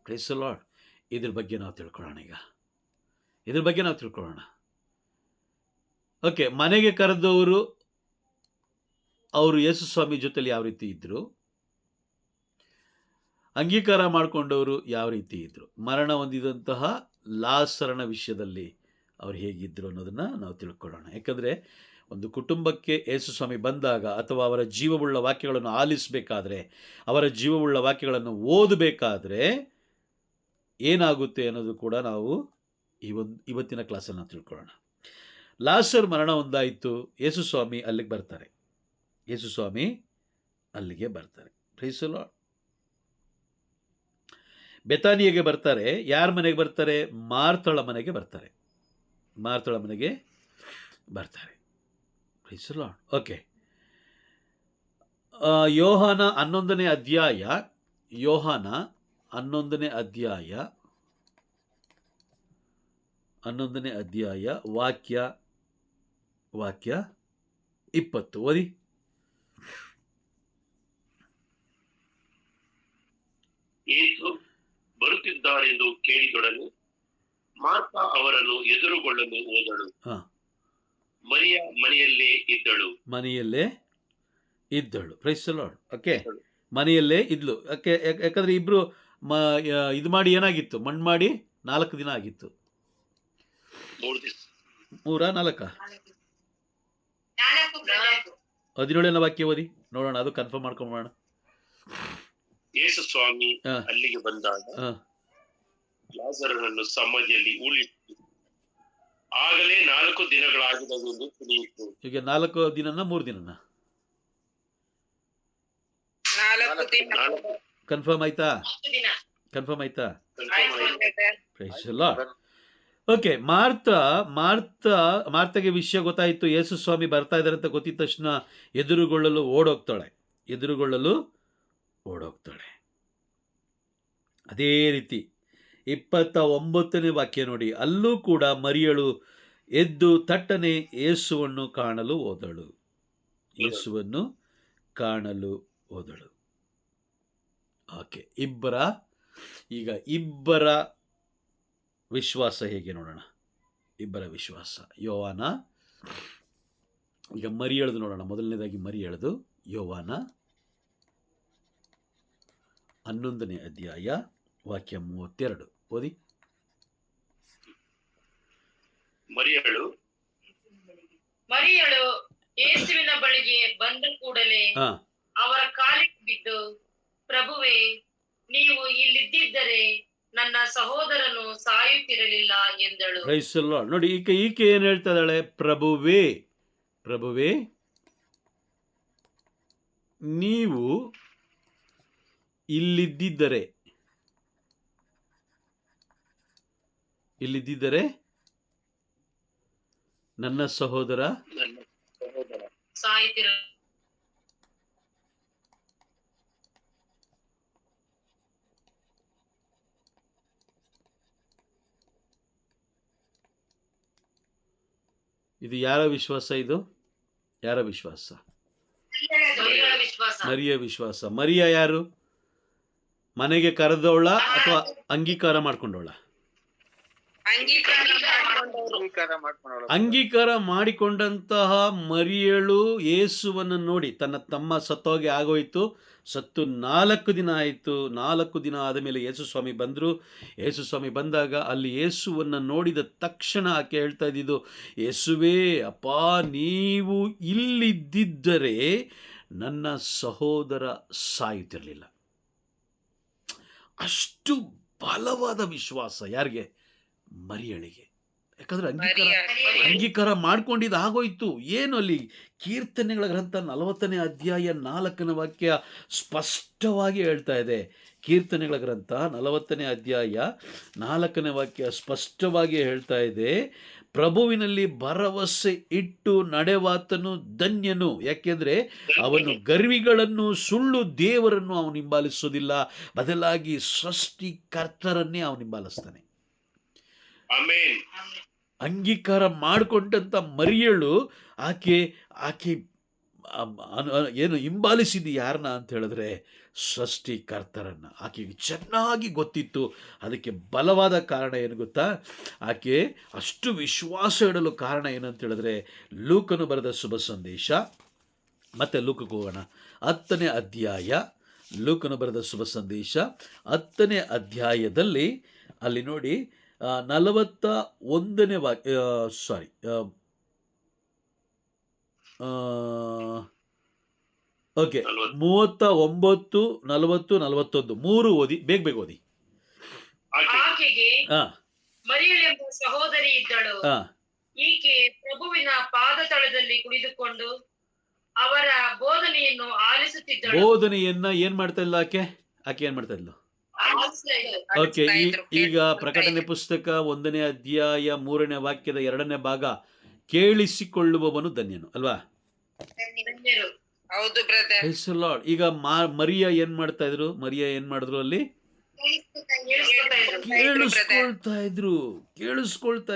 Praise the Lord. ಇದ್ರ ಬಗ್ಗೆ ನಾವು ತಿಳ್ಕೊಳ್ಳೋಣ. ಓಕೆ, ಮನೆಗೆ ಕರೆದವರು ಅವರು ಯೇಸು ಸ್ವಾಮಿ ಜೊತೆಲಿ ಯಾವ ರೀತಿ ಇದ್ರು, ಅಂಗೀಕಾರ ಮಾಡಿಕೊಂಡವರು ಯಾವ ರೀತಿ ಇದ್ರು, ಮರಣ ಹೊಂದಿದಂತಹ ಲಾಸರನ ವಿಷಯದಲ್ಲಿ ಅವ್ರು ಹೇಗಿದ್ರು ಅನ್ನೋದನ್ನ ನಾವು ತಿಳ್ಕೊಳ್ಳೋಣ. ಯಾಕಂದರೆ ಒಂದು ಕುಟುಂಬಕ್ಕೆ ಯೇಸು ಸ್ವಾಮಿ ಬಂದಾಗ, ಅಥವಾ ಅವರ ಜೀವವುಳ್ಳ ವಾಕ್ಯಗಳನ್ನು ಆಲಿಸಬೇಕಾದ್ರೆ, ಅವರ ಜೀವವುಳ್ಳ ವಾಕ್ಯಗಳನ್ನು ಓದಬೇಕಾದ್ರೆ ಏನಾಗುತ್ತೆ ಅನ್ನೋದು ಕೂಡ ನಾವು ಇವತ್ತಿನ ಕ್ಲಾಸಲ್ಲಿ ನಾವು ತಿಳ್ಕೊಳ್ಳೋಣ. ಲಾಸರ್ ಮರಣ ಹೊಂದಾಯಿತು, ಯೇಸು ಸ್ವಾಮಿ ಅಲ್ಲಿಗೆ ಬರ್ತಾರೆ. Price the lord. ಬೆತಾನಿಯಗೆ ಬರ್ತಾರೆ. ಯಾರ ಮನೆಗೆ ಬರ್ತಾರೆ? ಮಾರ್ತಳ ಮನೆಗೆ ಬರ್ತಾರೆ. Price the lord. ಓಕೆ, ಯೋಹಾನ 11ನೇ ಅಧ್ಯಾಯ ವಾಕ್ಯ 20 ಓದಿ. ಯೇಸು ಬರುತ್ತಿದ್ದಾರೆಂದು ಕೇಳಿದೊಡನೆ ಮಾರ್ತಾ ಅವರನ್ನು ಎದುರುಗೊಳ್ಳಲು ಹೋದಳು. ಮರಿಯ ಮನೆಯಲ್ಲೇ ಇದ್ದಳು. Praise the lord. ಓಕೆ, ಮನೆಯಲ್ಲೇ ಇದ್ಲು. ಯಾಕಂದ್ರೆ ಇಬ್ರು ಇದು ಮಾಡಿ ಏನಾಗಿತ್ತು, ಮಣ್ಣು ಮಾಡಿ 4 ದಿನ ಆಗಿತ್ತು. 3-4 17ನೇ ವಾಕ್ಯ ಓದಿ ನೋಡೋಣ, ಅದು ಕನ್ಫರ್ಮ್ ಮಾಡ್ಕೊಂಬೋಣ. ಯೇಸು ಸ್ವಾಮಿ ಅಲ್ಲಿಗೆ ಬಂದಾಗ ಲಾಸರನನ್ನು ಸಮಾಧಿಯಲ್ಲಿ ಹೂಳಿಟ್ಟು ಆಗಲೇ 4 ದಿನಗಳಾಗಿದವೆಂದು ತಿಳಿಯಿತು. ಈಗ 4 ದಿನನ 3 ದಿನನ ಕನ್ಫರ್ಮ್ ಆಯ್ತಾ? Praise the lord. ಓಕೆ, ಮಾರ್ತಗೆ ವಿಷಯ ಗೊತ್ತಾಯಿತು, ಯೇಸು ಸ್ವಾಮಿ ಬರ್ತಾ ಇದ್ದಾರೆ ಅಂತ ಗೊತ್ತಿದ ತಕ್ಷಣ ಎದುರುಗೊಳ್ಳಲು ಓಡೋಗ್ತಾಳೆ. ಅದೇ ರೀತಿ 29ನೇ ವಾಕ್ಯ ನೋಡಿ, ಅಲ್ಲೂ ಕೂಡ ಮರಿಯಳು ಎದ್ದು ತಟ್ಟನೆ ಯೇಸುವನ್ನು ಕಾಣಲು ಹೋದಳು. ಹೋದಳು. ಓಕೆ, ಈಗ ಇಬ್ಬರ ವಿಶ್ವಾಸ ಹೇಗೆ ನೋಡೋಣ. ಇಬ್ಬರ ವಿಶ್ವಾಸ. ಯೋವಾನ, ಈಗ ಮರಿ ಎಳೆದು ನೋಡೋಣ. ಮೊದಲನೇದಾಗಿ ಮರಿ ಎಳೆದು ಯೋವಾನ 11ನೇ ಅಧ್ಯಾಯ ವಾಕ್ಯ 32 ಓದಿ. ಮರಿಯಳು ಯೇಸುವಿನ ಬಳಿಗೆ ಬಂದ ಕೂಡಲೇ ಅವರ ಕಾಲಿಗೆ ಬಿದ್ದು, ಪ್ರಭುವೇ, ನೀವು ಇಲ್ಲಿದ್ದಿದ್ದರೆ ನನ್ನ ಸಹೋದರನು ಸಾಯುತ್ತಿರಲಿಲ್ಲ ಎಂದಳು. Praise the Lord. ನೋಡಿ, ಈಕೆ ಏನ್ ಹೇಳ್ತಾ ಇದ್ದಾಳೆ? ಪ್ರಭುವೇ, ಪ್ರಭುವೇ, ನೀವು ಇಲ್ಲಿದ್ದಿದ್ದರೆ ನನ್ನ ಸಹೋದರ ಸಾಯುತ್ತಿರ. ಇದು ಯಾರ ವಿಶ್ವಾಸ? ಇದು ಯಾರ ವಿಶ್ವಾಸ? ಮರಿಯ ವಿಶ್ವಾಸ. ಮರಿಯ ಯಾರು? ಮನೆಗೆ ಕರೆದವಳ ಅಥವಾ ಅಂಗೀಕಾರ ಮಾಡ್ಕೊಂಡವಳ? ಅಂಗೀಕಾರ ಮಾಡಿಕೊಂಡಂತಹ ಮರಿಯಳು ಯೇಸುವನ್ನು ನೋಡಿ, ತನ್ನ ತಮ್ಮ ಸತ್ತೋಗಿ ಆಗೋಯ್ತು, ಸತ್ತು 4 ದಿನ ಆಯಿತು. 4 ದಿನ ಆದ ಮೇಲೆ ಯೇಸು ಸ್ವಾಮಿ ಬಂದರು. ಯೇಸು ಸ್ವಾಮಿ ಬಂದಾಗ ಅಲ್ಲಿ ಯೇಸುವನ್ನು ನೋಡಿದ ತಕ್ಷಣ ಆಕೆ ಹೇಳ್ತಾ ಇದ್ದಿದ್ದು, ಯೇಸುವೇ, ಅಪ್ಪ, ನೀವು ಇಲ್ಲಿದ್ದಿದ್ದರೆ ನನ್ನ ಸಹೋದರ ಸಾಯುತ್ತಿರಲಿಲ್ಲ. ಅಷ್ಟು ಬಲವಾದ ವಿಶ್ವಾಸ ಯಾರಿಗೆ? ಮರಿಯಳಿಗೆ. ಯಾಕಂದ್ರೆ ಅಂಗೀಕಾರ ಮಾಡ್ಕೊಂಡಿದ್ದು ಆಗೋಯ್ತು. ಏನು ಅಲ್ಲಿ ಕೀರ್ತನೆಗಳ ಗ್ರಂಥ 40ನೇ ಅಧ್ಯಾಯ 4ನೇ ವಾಕ್ಯ ಸ್ಪಷ್ಟವಾಗಿ ಹೇಳ್ತಾ ಇದೆ. ಕೀರ್ತನೆಗಳ ಗ್ರಂಥ 40ನೇ ಅಧ್ಯಾಯ 4ನೇ ವಾಕ್ಯ ಸ್ಪಷ್ಟವಾಗಿ ಹೇಳ್ತಾ ಇದೆ, ಪ್ರಭುವಿನಲ್ಲಿ ಭರವಸೆ ಇಟ್ಟು ನಡೆವಾತನು ಧನ್ಯನು, ಯಾಕೆಂದ್ರೆ ಅವನು ಗರ್ವಿಗಳನ್ನು, ಸುಳ್ಳು ದೇವರನ್ನು ಅವನು ಹಿಂಬಾಲಿಸೋದಿಲ್ಲ, ಬದಲಾಗಿ ಸೃಷ್ಟಿಕರ್ತರನ್ನೇ ಅವನು ಹಿಂಬಾಲಿಸ್ತಾನೆ. ಅಂಗೀಕಾರ ಮಾಡಿಕೊಂಡಂತ ಮರಿಯಳು ಆಕೆ ಏನು ಹಿಂಬಾಲಿಸಿದ್ದು ಯಾರನ್ನ ಅಂತ ಹೇಳಿದ್ರೆ ಸೃಷ್ಟಿಕರ್ತರನ್ನ. ಆಕೆಗೆ ಚೆನ್ನಾಗಿ ಗೊತ್ತಿತ್ತು. ಅದಕ್ಕೆ ಬಲವಾದ ಕಾರಣ ಏನು ಗೊತ್ತಾ? ಆಕೆ ಅಷ್ಟು ವಿಶ್ವಾಸ ಇಡಲು ಕಾರಣ ಏನಂತ ಹೇಳಿದ್ರೆ, ಲೂಕನು ಬರೆದ ಶುಭ ಸಂದೇಶ, ಮತ್ತೆ ಲೂಕಕ್ಕೆ ಹೋಗೋಣ, 10ನೇ ಅಧ್ಯಾಯ. ಲೂಕನು ಬರೆದ ಶುಭ ಸಂದೇಶ 10ನೇ ಅಧ್ಯಾಯದಲ್ಲಿ ಅಲ್ಲಿ ನೋಡಿ 41ನೇ ವಾಕ್ಯ, ಸಾರಿ, 39, 40, 41 3 ಓದಿ, ಬೇಗ ಓದಿ. ಆಕೆಗೆ ಮರಿಯಳೆಂಬ ಸಹೋದರಿ ಇದ್ದಳು. ಈಕೆ ಪ್ರಭುವಿನ ಪಾದತಳದಲ್ಲಿ ಕುಳಿತುಕೊಂಡು ಅವರ ಬೋಧನೆಯನ್ನು ಆಲಿಸುತ್ತಿದ್ದಳು. ಬೋಧನೆಯನ್ನ ಏನ್ ಮಾಡ್ತಾ ಇಲ್ಲ ಆಕೆ ಏನ್ ಮಾಡ್ತಾ ಇದ್ಲು? ಓಕೆ, ಈಗ ಪ್ರಕಟಣೆ ಪುಸ್ತಕ 1ನೇ ಅಧ್ಯಾಯ 3ನೇ ವಾಕ್ಯದ 2ನೇ ಭಾಗ, ಕೇಳಿಸಿಕೊಳ್ಳುವವನು ಧನ್ಯನು ಅಲ್ವಾ? ಹೌದು ಬ್ರದರ್. ಈಗ ಮರಿಯ ಏನ್ ಮಾಡ್ತಾ ಇದ್ರು? ಮರಿಯ ಏನ್ ಮಾಡಿದ್ರು? ಅಲ್ಲಿ ಕೇಳಿಸ್ಕೊಳ್ತಾ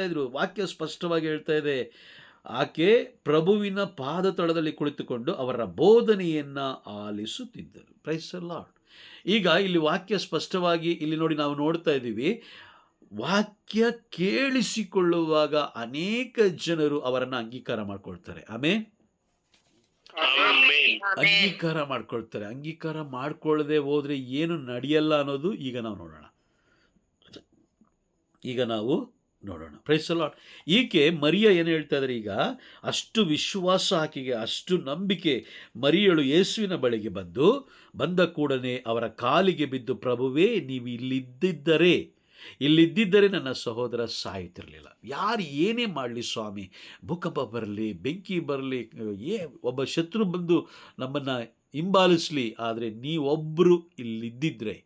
ಇದ್ರು. ವಾಕ್ಯ ಸ್ಪಷ್ಟವಾಗಿ ಹೇಳ್ತಾ ಇದೆ, ಆಕೆ ಪ್ರಭುವಿನ ಪಾದ ತಳದಲ್ಲಿ ಕುಳಿತುಕೊಂಡು ಅವರ ಬೋಧನೆಯನ್ನ ಆಲಿಸುತ್ತಿದ್ದರು. Praise the lord. ಈಗ ಇಲ್ಲಿ ವಾಕ್ಯ ಸ್ಪಷ್ಟವಾಗಿ ಇಲ್ಲಿ ನೋಡಿ, ನಾವು ನೋಡ್ತಾ ಇದ್ದೀವಿ, ವಾಕ್ಯ ಕೇಳಿಸಿಕೊಳ್ಳುವಾಗ ಅನೇಕ ಜನರು ಅವರನ್ನ ಅಂಗೀಕಾರ ಮಾಡ್ಕೊಳ್ತಾರೆ. ಆಮೇಲೆ ಅಂಗೀಕಾರ ಮಾಡ್ಕೊಳ್ತಾರೆ. ಅಂಗೀಕಾರ ಮಾಡ್ಕೊಳ್ಳದೆ ಹೋದ್ರೆ ಏನು ನಡೆಯಲ್ಲ ಅನ್ನೋದು ಈಗ ನಾವು ನೋಡೋಣ. Praise the Lord. ಈಕೆ ಮರಿಯ ಏನು ಹೇಳ್ತಾ ಇದ್ದಾರೆ? ಈಗ ಅಷ್ಟು ವಿಶ್ವಾಸ ಆಕೆಗೆ, ಅಷ್ಟು ನಂಬಿಕೆ. ಮರಿಯಳು ಯೇಸುವಿನ ಬಳಿಗೆ ಬಂದ ಕೂಡಲೇ ಅವರ ಕಾಲಿಗೆ ಬಿದ್ದು, ಪ್ರಭುವೇ, ನೀವು ಇಲ್ಲಿದ್ದಿದ್ದರೆ ನನ್ನ ಸಹೋದರ ಸಾಯುತ್ತಿರಲಿಲ್ಲ. ಯಾರು ಏನೇ ಮಾಡಲಿ ಸ್ವಾಮಿ, ಭೂಕಂಪ ಬರಲಿ, ಬೆಂಕಿ ಬರಲಿ, ಒಬ್ಬ ಶತ್ರು ಬಂದು ನಮ್ಮನ್ನು ಹಿಂಬಾಲಿಸಲಿ, ಆದರೆ ನೀವೊಬ್ಬರು ಇಲ್ಲಿದ್ದಿದ್ರೆ,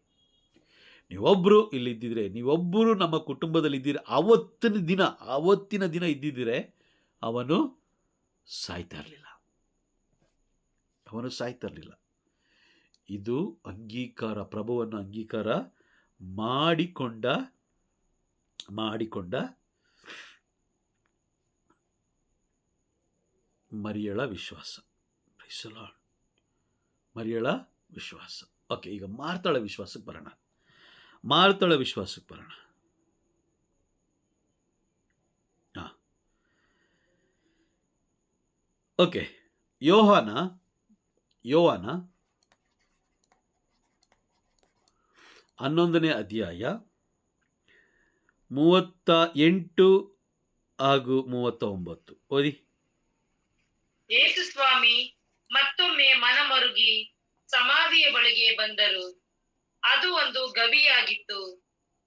ನೀವೊಬ್ಬರು ನಮ್ಮ ಕುಟುಂಬದಲ್ಲಿ ಇದ್ದಿದ್ರೆ, ಅವತ್ತಿನ ದಿನ ಇದ್ದಿದ್ರೆ ಅವನು ಸಾಯ್ತಾ ಇರಲಿಲ್ಲ. ಇದು ಅಂಗೀಕಾರ, ಪ್ರಭುವನ್ನು ಅಂಗೀಕಾರ ಮಾಡಿಕೊಂಡ ಮರಿಯಳ ವಿಶ್ವಾಸ. Price the lord. ಮರಿಯಳ ವಿಶ್ವಾಸ. ಓಕೆ, ಈಗ ಮಾರ್ತಳ ವಿಶ್ವಾಸಕ್ಕೆ ಬರೋಣ. ಮಾರ್ತಳ ವಿಶ್ವಾಸಕ್ಕೆ ಬರೋಣ. ಓಕೆ, ಯೋಹಾನ 11ನೇ ಅಧ್ಯಾಯ 38 ಹಾಗೂ 39 ಓದಿ. ಯೇಸು ಸ್ವಾಮಿ ಮತ್ತೊಮ್ಮೆ ಮನಮರುಗಿ ಸಮಾಧಿಯ ಬಳಿಗೆ ಬಂದರು. ಅದು ಒಂದು ಗವಿಯಾಗಿತ್ತು.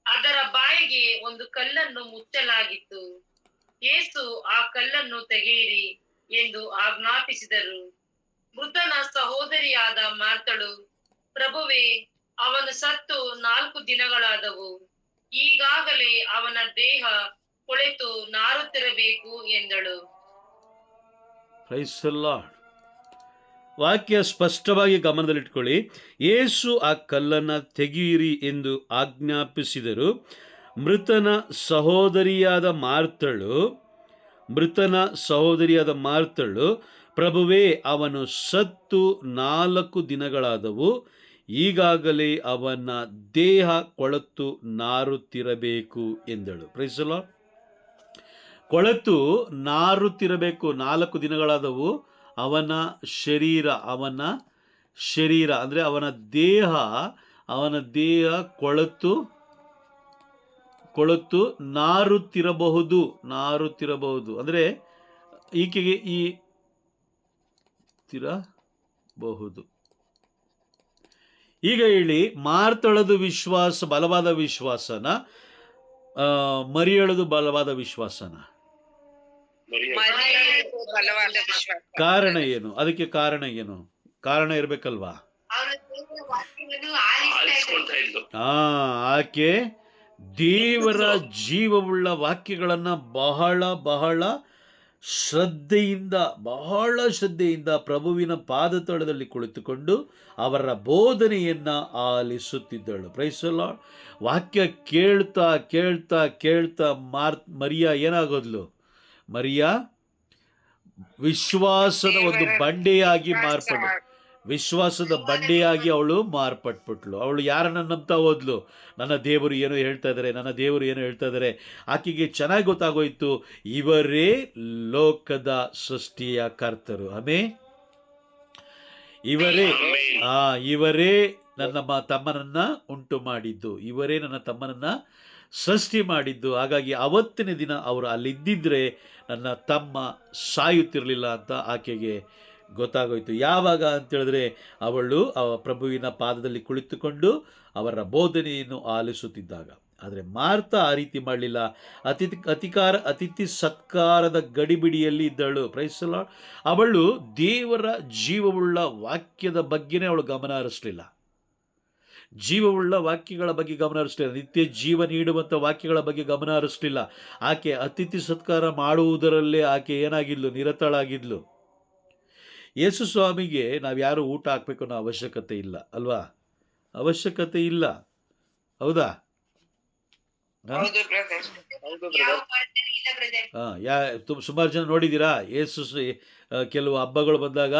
ಅದರ ಬಾಯಿಗೆ ಒಂದು ಕಲ್ಲನ್ನು ಮುಚ್ಚಲಾಗಿತ್ತು. ಯೇಸು ಆ ಕಲ್ಲನ್ನು ತೆಗೆಯಿರಿ ಎಂದು ಆಜ್ಞಾಪಿಸಿದರು. ಮೃತನ ಸಹೋದರಿಯಾದ ಮಾರ್ತಳು, ಪ್ರಭುವೇ, ಅವನು ಸತ್ತು 4 ದಿನಗಳಾದವು. ಈಗಾಗಲೇ ಅವನ ದೇಹ ಕೊಳೆತು ನಾರುತ್ತಿರಬೇಕು ಎಂದಳು. Praise the lord. ವಾಕ್ಯ ಸ್ಪಷ್ಟವಾಗಿ ಗಮನದಲ್ಲಿಟ್ಕೊಳ್ಳಿ. ಯೇಸು ಆ ಕಲ್ಲನ್ನು ತೆಗೆಯಿರಿ ಎಂದು ಆಜ್ಞಾಪಿಸಿದರು. ಮೃತನ ಸಹೋದರಿಯಾದ ಮಾರ್ತಳು, ಪ್ರಭುವೇ, ಅವನು ಸತ್ತು 4 ದಿನಗಳಾದವು. ಈಗಾಗಲೇ ಅವನ ದೇಹ ಕೊಳೆತು ನಾರುತ್ತಿರಬೇಕು ಎಂದಳು. Praise the Lord. ಕೊಳೆತು ನಾರುತ್ತಿರಬೇಕು. 4 ದಿನಗಳಾದವು. ಅವನ ಶರೀರ ಅಂದರೆ ಅವನ ದೇಹ ಕೊಳೆತು ನಾರುತ್ತಿರಬಹುದು. ಅಂದರೆ ಈಕೆಗೆ ಈ ತಿರಬಹುದು. ಈಗ ಹೇಳಿ, ಮಾರ್ತಳದು ವಿಶ್ವಾಸ ಬಲವಾದ ವಿಶ್ವಾಸನ, ಮರಿಯಳದು ಬಲವಾದ ವಿಶ್ವಾಸನ? ಕಾರಣ ಏನು? ಅದಕ್ಕೆ ಕಾರಣ ಏನು? ಕಾರಣ ಇರ್ಬೇಕಲ್ವಾ? ಆಕೆ ದೇವರ ಜೀವವುಳ್ಳ ವಾಕ್ಯಗಳನ್ನ ಬಹಳ ಶ್ರದ್ಧೆಯಿಂದ ಪ್ರಭುವಿನ ಪಾದತಳದಲ್ಲಿ ಕುಳಿತುಕೊಂಡು ಅವರ ಬೋಧನೆಯನ್ನ ಆಲಿಸುತ್ತಿದ್ದಳು. Praise the lord. ವಾಕ್ಯ ಕೇಳ್ತಾ ಮರಿಯಾ ಏನಾಗೋದ್ಲು? ಮರಿಯಾ ವಿಶ್ವಾಸದ ಒಂದು ಬಂಡೆಯಾಗಿ ಅವಳು ಮಾರ್ಪಟ್ಬಿಟ್ಲು. ಅವಳು ಯಾರನ್ನ ನಂಬ್ತಾ ಹೋದ್ಲು? ನನ್ನ ದೇವರು ಏನೋ ಹೇಳ್ತಾ ಇದ್ದಾರೆ. ಆಕೆಗೆ ಚೆನ್ನಾಗಿ ಗೊತ್ತಾಗೋಯ್ತು, ಇವರೇ ಲೋಕದ ಸೃಷ್ಟಿಯ ಕರ್ತರು. ಇವರೇ ನನ್ನ ತಮ್ಮನನ್ನ ಉಂಟು ಮಾಡಿದ್ದು, ಇವರೇ ನನ್ನ ತಮ್ಮನನ್ನ ಸೃಷ್ಟಿ ಮಾಡಿದ್ದು. ಹಾಗಾಗಿ ಅವತ್ತಿನ ದಿನ ಅವರು ಅಲ್ಲಿದ್ದಿದ್ರೆ ನನ್ನ ತಮ್ಮ ಸಾಯುತ್ತಿರಲಿಲ್ಲ ಅಂತ ಆಕೆಗೆ ಗೊತ್ತಾಗೋಯ್ತು. ಯಾವಾಗ ಅಂತೇಳಿದ್ರೆ, ಅವಳು ಪ್ರಭುವಿನ ಪಾದದಲ್ಲಿ ಕುಳಿತುಕೊಂಡು ಅವರ ಬೋಧನೆಯನ್ನು ಆಲಿಸುತ್ತಿದ್ದಾಗ. ಆದರೆ ಮಾರ್ತಾ ಆ ರೀತಿ ಮಾಡಲಿಲ್ಲ. ಅತಿಥಿ ಸತ್ಕಾರದ ಗಡಿಬಿಡಿಯಲ್ಲಿ ಇದ್ದಳು. Praise the Lord. ಅವಳು ದೇವರ ಜೀವವುಳ್ಳ ವಾಕ್ಯದ ಬಗ್ಗೆನೇ ಅವಳು ಗಮನ ಹರಿಸಲಿಲ್ಲ. ಜೀವವುಳ್ಳ ವಾಕ್ಯಗಳ ಬಗ್ಗೆ ಗಮನ ಹರಿಸಲಿಲ್ಲ. ನಿತ್ಯ ಜೀವ ನೀಡುವಂಥ ವಾಕ್ಯಗಳ ಬಗ್ಗೆ ಗಮನ ಹರಿಸಲಿಲ್ಲ. ಆಕೆ ಅತಿಥಿ ಸತ್ಕಾರ ಮಾಡುವುದರಲ್ಲೇ ಆಕೆ ಏನಾಗಿದ್ಲು? ನಿರತಳಾಗಿದ್ಲು. ಯೇಸು ಸ್ವಾಮಿಗೆ ನಾವು ಯಾರು ಊಟ ಹಾಕಬೇಕು ಅನ್ನೋ ಅವಶ್ಯಕತೆ ಇಲ್ಲ ಅಲ್ವಾ? ಅವಶ್ಯಕತೆ ಇಲ್ಲ, ಹೌದಾ? ಸುಮಾರು ಜನ ನೋಡಿದ್ದೀರಾ, ಯೇಸು ಕೆಲವು ಹಬ್ಬಗಳು ಬಂದಾಗ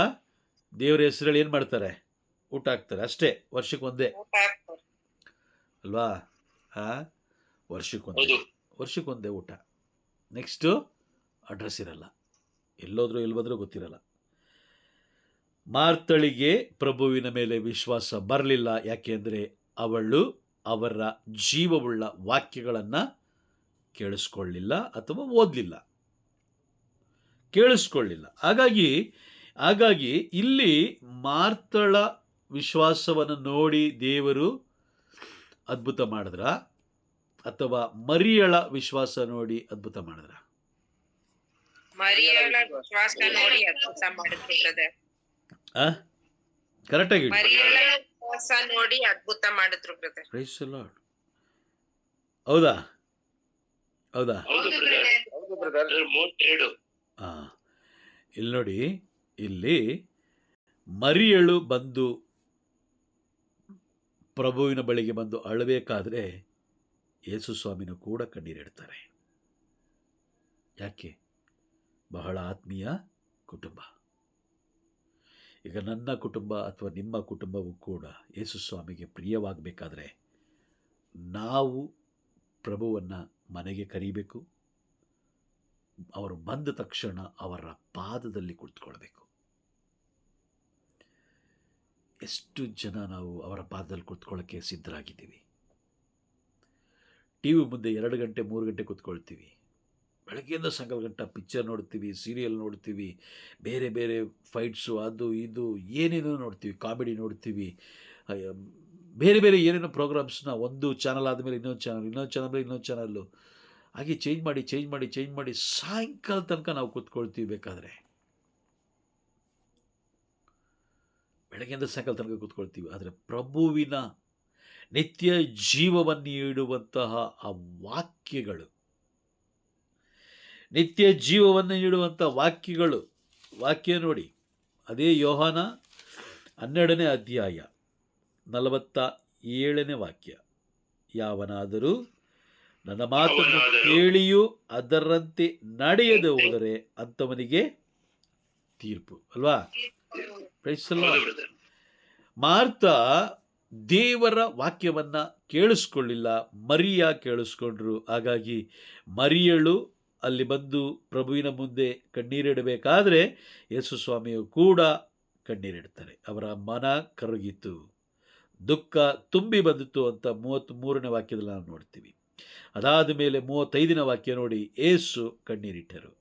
ದೇವರ ಹೆಸರಲ್ಲಿ ಏನು ಮಾಡ್ತಾರೆ? ಊಟ ಹಾಕ್ತಾರೆ. ಅಷ್ಟೇ, ವರ್ಷಕ್ಕೊಂದೇ ಅಲ್ವಾ? ವರ್ಷಕ್ಕೊಂದೇ ಊಟ. ನೆಕ್ಸ್ಟು ಅಡ್ರೆಸ್ ಇರಲ್ಲ, ಎಲ್ಲೋದ್ರೂ ಗೊತ್ತಿರಲ್ಲ. ಮಾರ್ತಳಿಗೆ ಪ್ರಭುವಿನ ಮೇಲೆ ವಿಶ್ವಾಸ ಬರಲಿಲ್ಲ. ಯಾಕೆಂದರೆ ಅವಳು ಅವರ ಜೀವವುಳ್ಳ ವಾಕ್ಯಗಳನ್ನು ಕೇಳಿಸ್ಕೊಳ್ಳಿಲ್ಲ ಅಥವಾ ಕೇಳಿಸ್ಕೊಳ್ಳಿಲ್ಲ. ಹಾಗಾಗಿ ಇಲ್ಲಿ ಮಾರ್ತಳ ವಿಶ್ವಾಸವನ್ನು ನೋಡಿ ದೇವರು ಅದ್ಭುತ ಮಾಡಿದ್ರ ಅಥವಾ ಮರಿಯಳ ವಿಶ್ವಾಸ ನೋಡಿ ಅದ್ಭುತ ಮಾಡಿದ್ರ? ಮರಿಯಳ ವಿಶ್ವಾಸ ನೋಡಿ ಅದ್ಭುತ ಮಾಡಿದ್ರು. ಕರೆಕ್ಟಾಗಿ ನೋಡಿ ಅದ್ಭುತ ಮಾಡಿದ್ರು ಬ್ರದರ್. Price the Lord. ಹೌದಾ? ಇಲ್ಲಿ ನೋಡಿ, ಇಲ್ಲಿ ಮರಿಯಳು ಬಂದು ಪ್ರಭುವಿನ ಬಳಿಗೆ ಬಂದು ಅಳಬೇಕಾದ್ರೆ ಯೇಸು ಸ್ವಾಮಿನೂ ಕೂಡ ಕಣ್ಣೀರಿಡ್ತಾರೆ. ಯಾಕೆ? ಬಹಳ ಆತ್ಮೀಯ ಕುಟುಂಬ. ಈಗ ನನ್ನ ಕುಟುಂಬ ಅಥವಾ ನಿಮ್ಮ ಕುಟುಂಬವೂ ಕೂಡ ಯೇಸು ಸ್ವಾಮಿಗೆ ಪ್ರಿಯವಾಗಬೇಕಾದ್ರೆ ನಾವು ಪ್ರಭುವನ್ನು ಮನೆಗೆ ಕರೀಬೇಕು. ಅವರು ಬಂದ ತಕ್ಷಣ ಅವರ ಪಾದದಲ್ಲಿ ಕುಳಿತುಕೊಳ್ಬೇಕು. ಎಷ್ಟು ಜನ ನಾವು ಅವರ ಪಾದದಲ್ಲಿ ಕುಳಿತುಕೊಳ್ಳೋಕ್ಕೆ ಸಿದ್ಧರಾಗಿದ್ದೀವಿ? ಟಿ ವಿ ಮುಂದೆ 2 ಗಂಟೆ 3 ಗಂಟೆ ಕೂತ್ಕೊಳ್ತೀವಿ. ಬೆಳಗ್ಗೆಯಿಂದ ಸಾಯಂಕಾಲ ಗಂಟೆ ಪಿಕ್ಚರ್ ನೋಡ್ತೀವಿ, ಸೀರಿಯಲ್ ನೋಡ್ತೀವಿ, ಬೇರೆ ಬೇರೆ ಫೈಟ್ಸು, ಅದು ಇದು ಏನೇನೋ ನೋಡ್ತೀವಿ, ಕಾಮಿಡಿ ನೋಡ್ತೀವಿ, ಬೇರೆ ಬೇರೆ ಏನೇನೋ ಪ್ರೋಗ್ರಾಮ್ಸ್ನ ಒಂದು ಚಾನಲ್ ಆದಮೇಲೆ ಇನ್ನೊಂದು ಚಾನಲ್, ಇನ್ನೊಂದು ಚಾನಲ್ ಮೇಲೆ ಇನ್ನೊಂದು ಚಾನಲ್ಲು, ಹಾಗೆ ಚೇಂಜ್ ಮಾಡಿ ಸಾಯಂಕಾಲ ತನಕ ನಾವು ಕೂತ್ಕೊಳ್ತೀವಿ. ಬೇಕಾದರೆ ಬೆಳಗ್ಗೆಯಿಂದ ಸಾಯಂಕಾಲ ತನಕ ಕೂತ್ಕೊಳ್ತೀವಿ. ಆದರೆ ಪ್ರಭುವಿನ ನಿತ್ಯ ಜೀವವನ್ನು ನೀಡುವಂತಹ ಆ ವಾಕ್ಯಗಳು, ನಿತ್ಯ ಜೀವವನ್ನು ನೀಡುವಂಥ ವಾಕ್ಯ ನೋಡಿ, ಅದೇ ಯೋಹಾನ 12ನೇ ಅಧ್ಯಾಯ 47ನೇ ವಾಕ್ಯ. ಯಾವನಾದರೂ ನನ್ನ ಮಾತನ್ನು ಕೇಳಿಯೂ ಅದರಂತೆ ನಡೆಯದೆ ಹೋದರೆ ಅಂಥವನಿಗೆ ತೀರ್ಪು. ಅಲ್ವಾ? ಮಾರ್ತ ದೇವರ ವಾಕ್ಯವನ್ನ ಕೇಳಿಸ್ಕೊಳ್ಳಿಲ್ಲ, ಮರಿಯ ಕೇಳಿಸ್ಕೊಂಡ್ರು. ಹಾಗಾಗಿ ಮರಿಯಳು ಅಲ್ಲಿ ಬಂದು ಪ್ರಭುವಿನ ಮುಂದೆ ಕಣ್ಣೀರಿಡಬೇಕಾದ್ರೆ ಯೇಸು ಸ್ವಾಮಿಯು ಕೂಡ ಕಣ್ಣೀರಿಡ್ತಾರೆ. ಅವರ ಮನ ಕರಗಿತು, ದುಃಖ ತುಂಬಿ ಬಂದಿತು ಅಂತ 33ನೇ ವಾಕ್ಯದಲ್ಲಿ ನಾವು ನೋಡ್ತೀವಿ. ಅದಾದ ಮೇಲೆ 35ನೇ ವಾಕ್ಯ ನೋಡಿ, ಯೇಸು ಕಣ್ಣೀರಿಟ್ಟರು.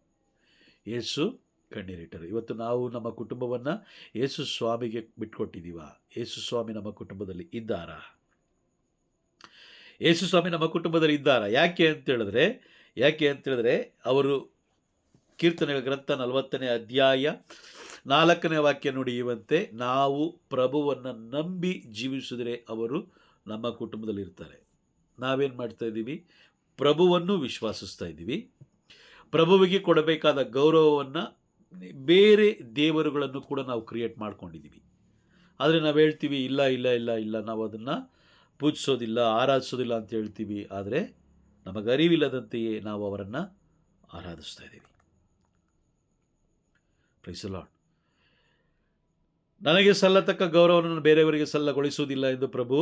ಇವತ್ತು ನಾವು ನಮ್ಮ ಕುಟುಂಬವನ್ನು ಯೇಸು ಸ್ವಾಮಿಗೆ ಬಿಟ್ಕೊಟ್ಟಿದ್ದೀವ? ಯೇಸು ಸ್ವಾಮಿ ನಮ್ಮ ಕುಟುಂಬದಲ್ಲಿ ಇದ್ದಾರಾ? ಯಾಕೆ ಅಂತ ಹೇಳಿದ್ರೆ ಅವರು ಕೀರ್ತನೆಗಳ ಗ್ರಂಥ 40ನೇ ಅಧ್ಯಾಯ 4ನೇ ವಾಕ್ಯ ನುಡಿಯುವಂತೆ, ನಾವು ಪ್ರಭುವನ್ನು ನಂಬಿ ಜೀವಿಸಿದರೆ ಅವರು ನಮ್ಮ ಕುಟುಂಬದಲ್ಲಿ ಇರ್ತಾರೆ. ನಾವೇನು ಮಾಡ್ತಾ ಇದ್ದೀವಿ? ಪ್ರಭುವನ್ನು ವಿಶ್ವಾಸಿಸ್ತಾ ಇದ್ದೀವಿ. ಪ್ರಭುವಿಗೆ ಕೊಡಬೇಕಾದ ಗೌರವವನ್ನು ಬೇರೆ ದೇವರುಗಳನ್ನು ಕೂಡ ನಾವು ಕ್ರಿಯೇಟ್ ಮಾಡ್ಕೊಂಡಿದ್ದೀವಿ. ಆದರೆ ನಾವು ಹೇಳ್ತೀವಿ, ಇಲ್ಲ ನಾವು ಅದನ್ನು ಪೂಜಿಸೋದಿಲ್ಲ, ಆರಾಧಿಸೋದಿಲ್ಲ ಅಂತ ಹೇಳ್ತೀವಿ. ಆದರೆ ನಮಗರಿವಿಲ್ಲದಂತೆಯೇ ನಾವು ಅವರನ್ನು ಆರಾಧಿಸ್ತಾ ಇದ್ದೀವಿ. Praise the Lord. ನನಗೆ ಸಲ್ಲತಕ್ಕ ಗೌರವವನ್ನು ಬೇರೆಯವರಿಗೆ ಸಲ್ಲಗೊಳಿಸುವುದಿಲ್ಲ ಎಂದು ಪ್ರಭು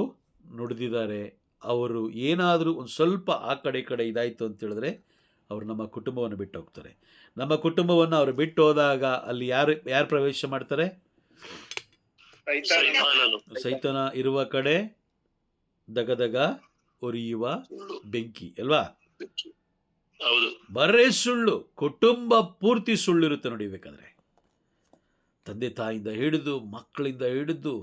ನುಡಿದಿದ್ದಾರೆ. ಅವರು ಏನಾದರೂ ಒಂದು ಸ್ವಲ್ಪ ಆ ಕಡೆ ಇದಾಯಿತು ಅಂತ ಹೇಳಿದ್ರೆ ಅವರು ನಮ್ಮ ಕುಟುಂಬವನ್ನು ಬಿಟ್ಟು ಹೋಗ್ತಾರೆ. ನಮ್ಮ ಕುಟುಂಬವನ್ನು ಅವರು ಬಿಟ್ಟು ಹೋದಾಗ ಅಲ್ಲಿ ಯಾರು ಪ್ರವೇಶ ಮಾಡ್ತಾರೆ? ಸೈತಾನ ಇರುವ ಕಡೆ ದಗದಗ ಉರಿಯುವ ಬೆಂಕಿ. ಅಲ್ವಾ? ಬರೇ ಸುಳ್ಳು, ಕುಟುಂಬ ಪೂರ್ತಿ ಸುಳ್ಳಿರುತ್ತೆ ನೋಡಿ. ಬೇಕಾದ್ರೆ ತಂದೆ ತಾಯಿಯಿಂದ ಹಿಡಿದು ಮಕ್ಕಳಿಂದ ಹಿಡಿದು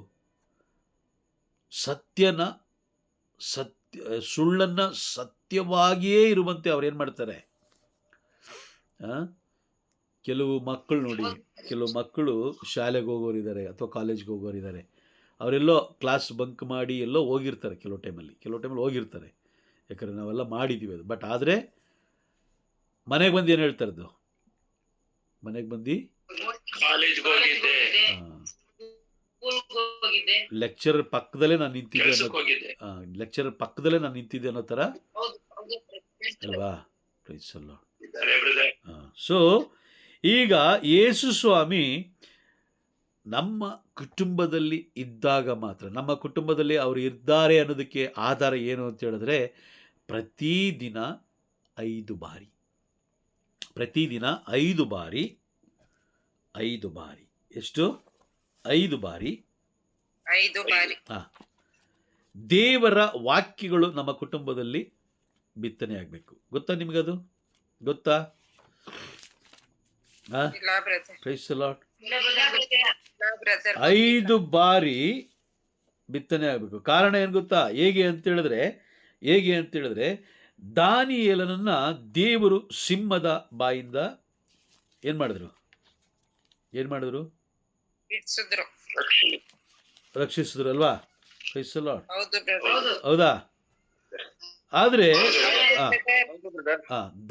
ಸುಳ್ಳನ್ನು ಸತ್ಯವಾಗಿಯೇ ಇರುವಂತೆ ಅವ್ರು ಏನು ಮಾಡ್ತಾರೆ? ಕೆಲವು ಮಕ್ಕಳು ಶಾಲೆಗೆ ಹೋಗೋರಿದ್ದಾರೆ ಅಥವಾ ಕಾಲೇಜ್ಗೆ ಹೋಗೋರಿದ್ದಾರೆ. ಅವರೆಲ್ಲೋ ಕ್ಲಾಸ್ ಬಂಕ್ ಮಾಡಿ ಎಲ್ಲೋ ಹೋಗಿರ್ತಾರೆ. ಕೆಲವು ಟೈಮಲ್ಲಿ ಹೋಗಿರ್ತಾರೆ. ಯಾಕಂದರೆ ನಾವೆಲ್ಲ ಮಾಡಿದ್ದೀವಿ ಅದು. ಬಟ್ ಆದರೆ ಮನೆಗೆ ಬಂದು ಏನು ಹೇಳ್ತಾರದು? ಮನೆಗೆ ಬಂದು ಲೆಕ್ಚರರ್ ಪಕ್ಕದಲ್ಲೇ ನಾನು ನಿಂತಿದ್ದೆ ಅನ್ನೋ ಥರ ಅಲ್ವಾ? ಸೊ ಈಗ ಯೇಸು ಸ್ವಾಮಿ ನಮ್ಮ ಕುಟುಂಬದಲ್ಲಿ ಇದ್ದಾಗ ಮಾತ್ರ, ನಮ್ಮ ಕುಟುಂಬದಲ್ಲಿ ಅವರು ಇದ್ದಾರೆ ಅನ್ನೋದಕ್ಕೆ ಆಧಾರ ಏನು ಅಂತ ಹೇಳಿದ್ರೆ, ಪ್ರತಿದಿನ 5 ಬಾರಿ ಎಷ್ಟು? 5 ಬಾರಿ ದೇವರ ವಾಕ್ಯಗಳು ನಮ್ಮ ಕುಟುಂಬದಲ್ಲಿ ಬಿತ್ತನೆ ಆಗಬೇಕು. ಗೊತ್ತಾ ನಿಮಗದು? ಗೊತ್ತಾ? Praise the lord. 5 ಬಾರಿ ಬಿತ್ತನೆ ಆಗಬೇಕು. ಕಾರಣ ಏನು ಗೊತ್ತಾ? ಹೇಗೆ ಅಂತ ಹೇಳಿದ್ರೆ ದಾನಿಯೇಲನನ್ನ ದೇವರು ಸಿಂಹದ ಬಾಯಿಂದ ಏನ್ ಮಾಡಿದ್ರು? ರಕ್ಷಿಸಿದ್ರು ಅಲ್ವಾ? Praise the Lord. ಹೌದಾ? ಆದ್ರೆ